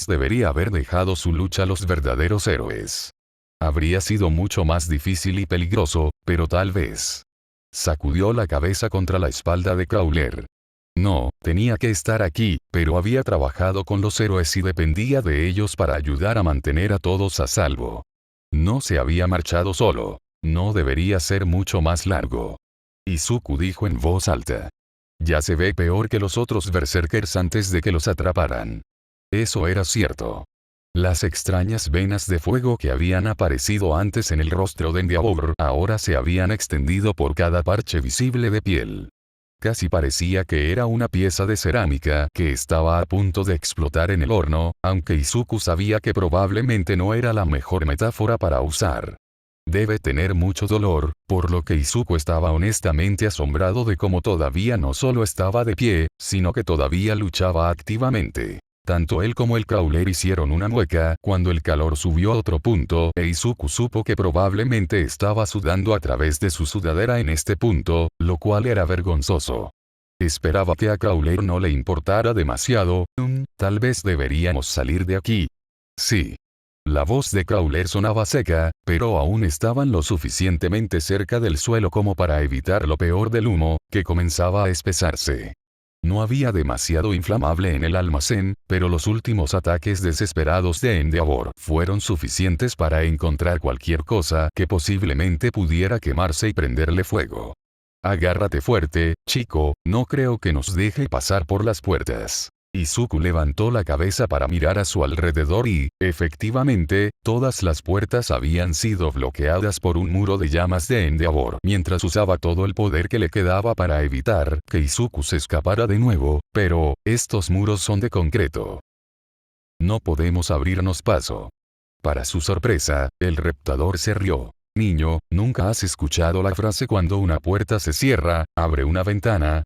debería haber dejado su lucha a los verdaderos héroes. Habría sido mucho más difícil y peligroso, pero tal vez. Sacudió la cabeza contra la espalda de Crawler. No, tenía que estar aquí, pero había trabajado con los héroes y dependía de ellos para ayudar a mantener a todos a salvo. No se había marchado solo. No debería ser mucho más largo. Izuku dijo en voz alta. Ya se ve peor que los otros berserkers antes de que los atraparan. Eso era cierto. Las extrañas venas de fuego que habían aparecido antes en el rostro de Endeavor ahora se habían extendido por cada parche visible de piel. Casi parecía que era una pieza de cerámica que estaba a punto de explotar en el horno, aunque Izuku sabía que probablemente no era la mejor metáfora para usar. Debe tener mucho dolor, por lo que Izuku estaba honestamente asombrado de cómo todavía no solo estaba de pie, sino que todavía luchaba activamente. Tanto él como el Crawler hicieron una mueca cuando el calor subió a otro punto e Izuku supo que probablemente estaba sudando a través de su sudadera en este punto, lo cual era vergonzoso. Esperaba que a Crawler no le importara demasiado, tal vez deberíamos salir de aquí. Sí. La voz de Crawler sonaba seca, pero aún estaban lo suficientemente cerca del suelo como para evitar lo peor del humo, que comenzaba a espesarse. No había demasiado inflamable en el almacén, pero los últimos ataques desesperados de Endeavor fueron suficientes para encontrar cualquier cosa que posiblemente pudiera quemarse y prenderle fuego. Agárrate fuerte, chico, no creo que nos deje pasar por las puertas. Izuku levantó la cabeza para mirar a su alrededor y, efectivamente, todas las puertas habían sido bloqueadas por un muro de llamas de Endeavor mientras usaba todo el poder que le quedaba para evitar que Izuku se escapara de nuevo, pero, estos muros son de concreto. No podemos abrirnos paso. Para su sorpresa, el reptador se rió. Niño, ¿nunca has escuchado la frase cuando una puerta se cierra, abre una ventana?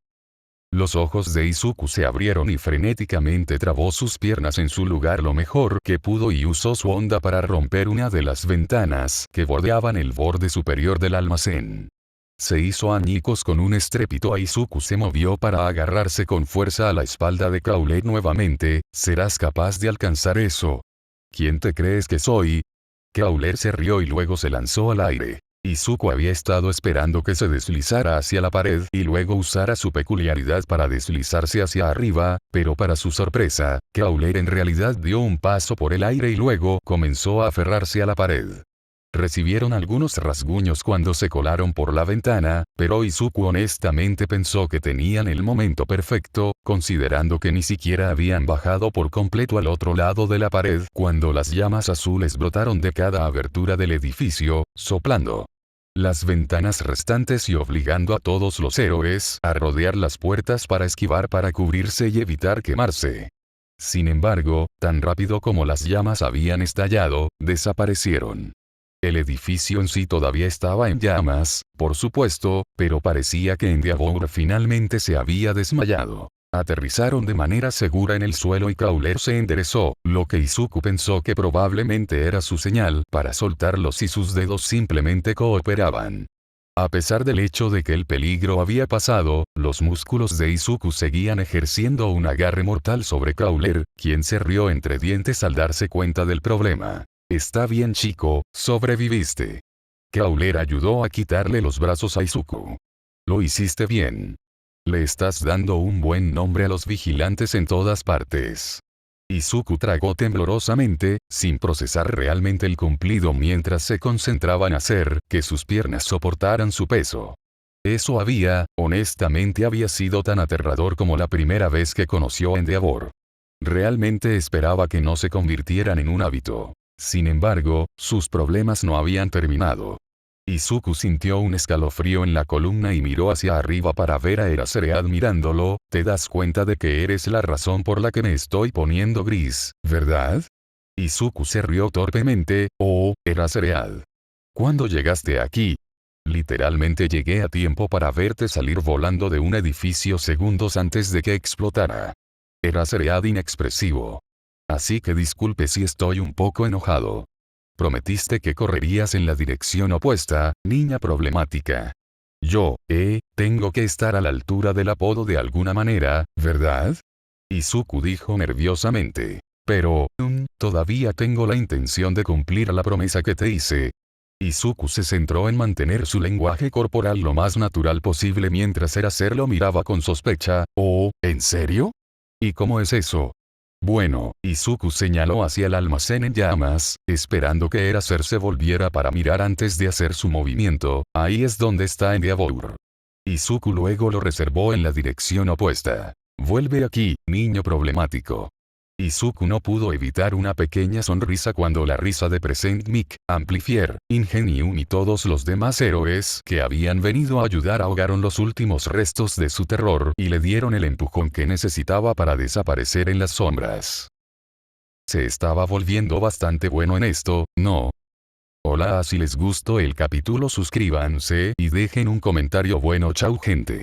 Los ojos de Izuku se abrieron y frenéticamente trabó sus piernas en su lugar lo mejor que pudo y usó su onda para romper una de las ventanas que bordeaban el borde superior del almacén. Se hizo añicos con un estrépito e Izuku se movió para agarrarse con fuerza a la espalda de Crawler nuevamente. ¿Serás capaz de alcanzar eso? ¿Quién te crees que soy? Crawler se rió y luego se lanzó al aire. Izuku había estado esperando que se deslizara hacia la pared y luego usara su peculiaridad para deslizarse hacia arriba, pero para su sorpresa, Crawler en realidad dio un paso por el aire y luego comenzó a aferrarse a la pared. Recibieron algunos rasguños cuando se colaron por la ventana, pero Izuku honestamente pensó que tenían el momento perfecto, considerando que ni siquiera habían bajado por completo al otro lado de la pared cuando las llamas azules brotaron de cada abertura del edificio, soplando las ventanas restantes y obligando a todos los héroes a rodear las puertas para esquivar para cubrirse y evitar quemarse. Sin embargo, tan rápido como las llamas habían estallado, desaparecieron. El edificio en sí todavía estaba en llamas, por supuesto, pero parecía que Endeavor finalmente se había desmayado. Aterrizaron de manera segura en el suelo y Crawler se enderezó, lo que Izuku pensó que probablemente era su señal para soltarlos y sus dedos simplemente cooperaban. A pesar del hecho de que el peligro había pasado, los músculos de Izuku seguían ejerciendo un agarre mortal sobre Crawler, quien se rió entre dientes al darse cuenta del problema. Está bien chico, sobreviviste. Crawler ayudó a quitarle los brazos a Izuku. Lo hiciste bien. Le estás dando un buen nombre a los vigilantes en todas partes. Izuku tragó temblorosamente, sin procesar realmente el cumplido mientras se concentraba en hacer que sus piernas soportaran su peso. Eso honestamente había sido tan aterrador como la primera vez que conoció a Endeavor. Realmente esperaba que no se convirtieran en un hábito. Sin embargo, sus problemas no habían terminado. Izuku sintió un escalofrío en la columna y miró hacia arriba para ver a Eraserhead mirándolo. ¿Te das cuenta de que eres la razón por la que me estoy poniendo gris, verdad? Izuku se rió torpemente. Oh, Eraserhead. ¿Cuándo llegaste aquí? Literalmente llegué a tiempo para verte salir volando de un edificio segundos antes de que explotara. Eraserhead inexpresivo. Así que disculpe si estoy un poco enojado. Prometiste que correrías en la dirección opuesta, niña problemática. Yo, tengo que estar a la altura del apodo de alguna manera, ¿verdad? Izuku dijo nerviosamente. Pero, todavía tengo la intención de cumplir la promesa que te hice. Izuku se centró en mantener su lenguaje corporal lo más natural posible mientras el hacerlo miraba con sospecha. «Oh, ¿en serio? ¿Y cómo es eso?» Bueno, Izuku señaló hacia el almacén en llamas, esperando que Eraser se volviera para mirar antes de hacer su movimiento. «Ahí es donde está Endeavor». Izuku luego lo reservó en la dirección opuesta. «Vuelve aquí, niño problemático». Izuku no pudo evitar una pequeña sonrisa cuando la risa de Present Mic, Amplifier, Ingenium y todos los demás héroes que habían venido a ayudar ahogaron los últimos restos de su terror y le dieron el empujón que necesitaba para desaparecer en las sombras. Se estaba volviendo bastante bueno en esto, ¿no? Hola, si les gustó el capítulo suscríbanse y dejen un comentario bueno. Chau gente.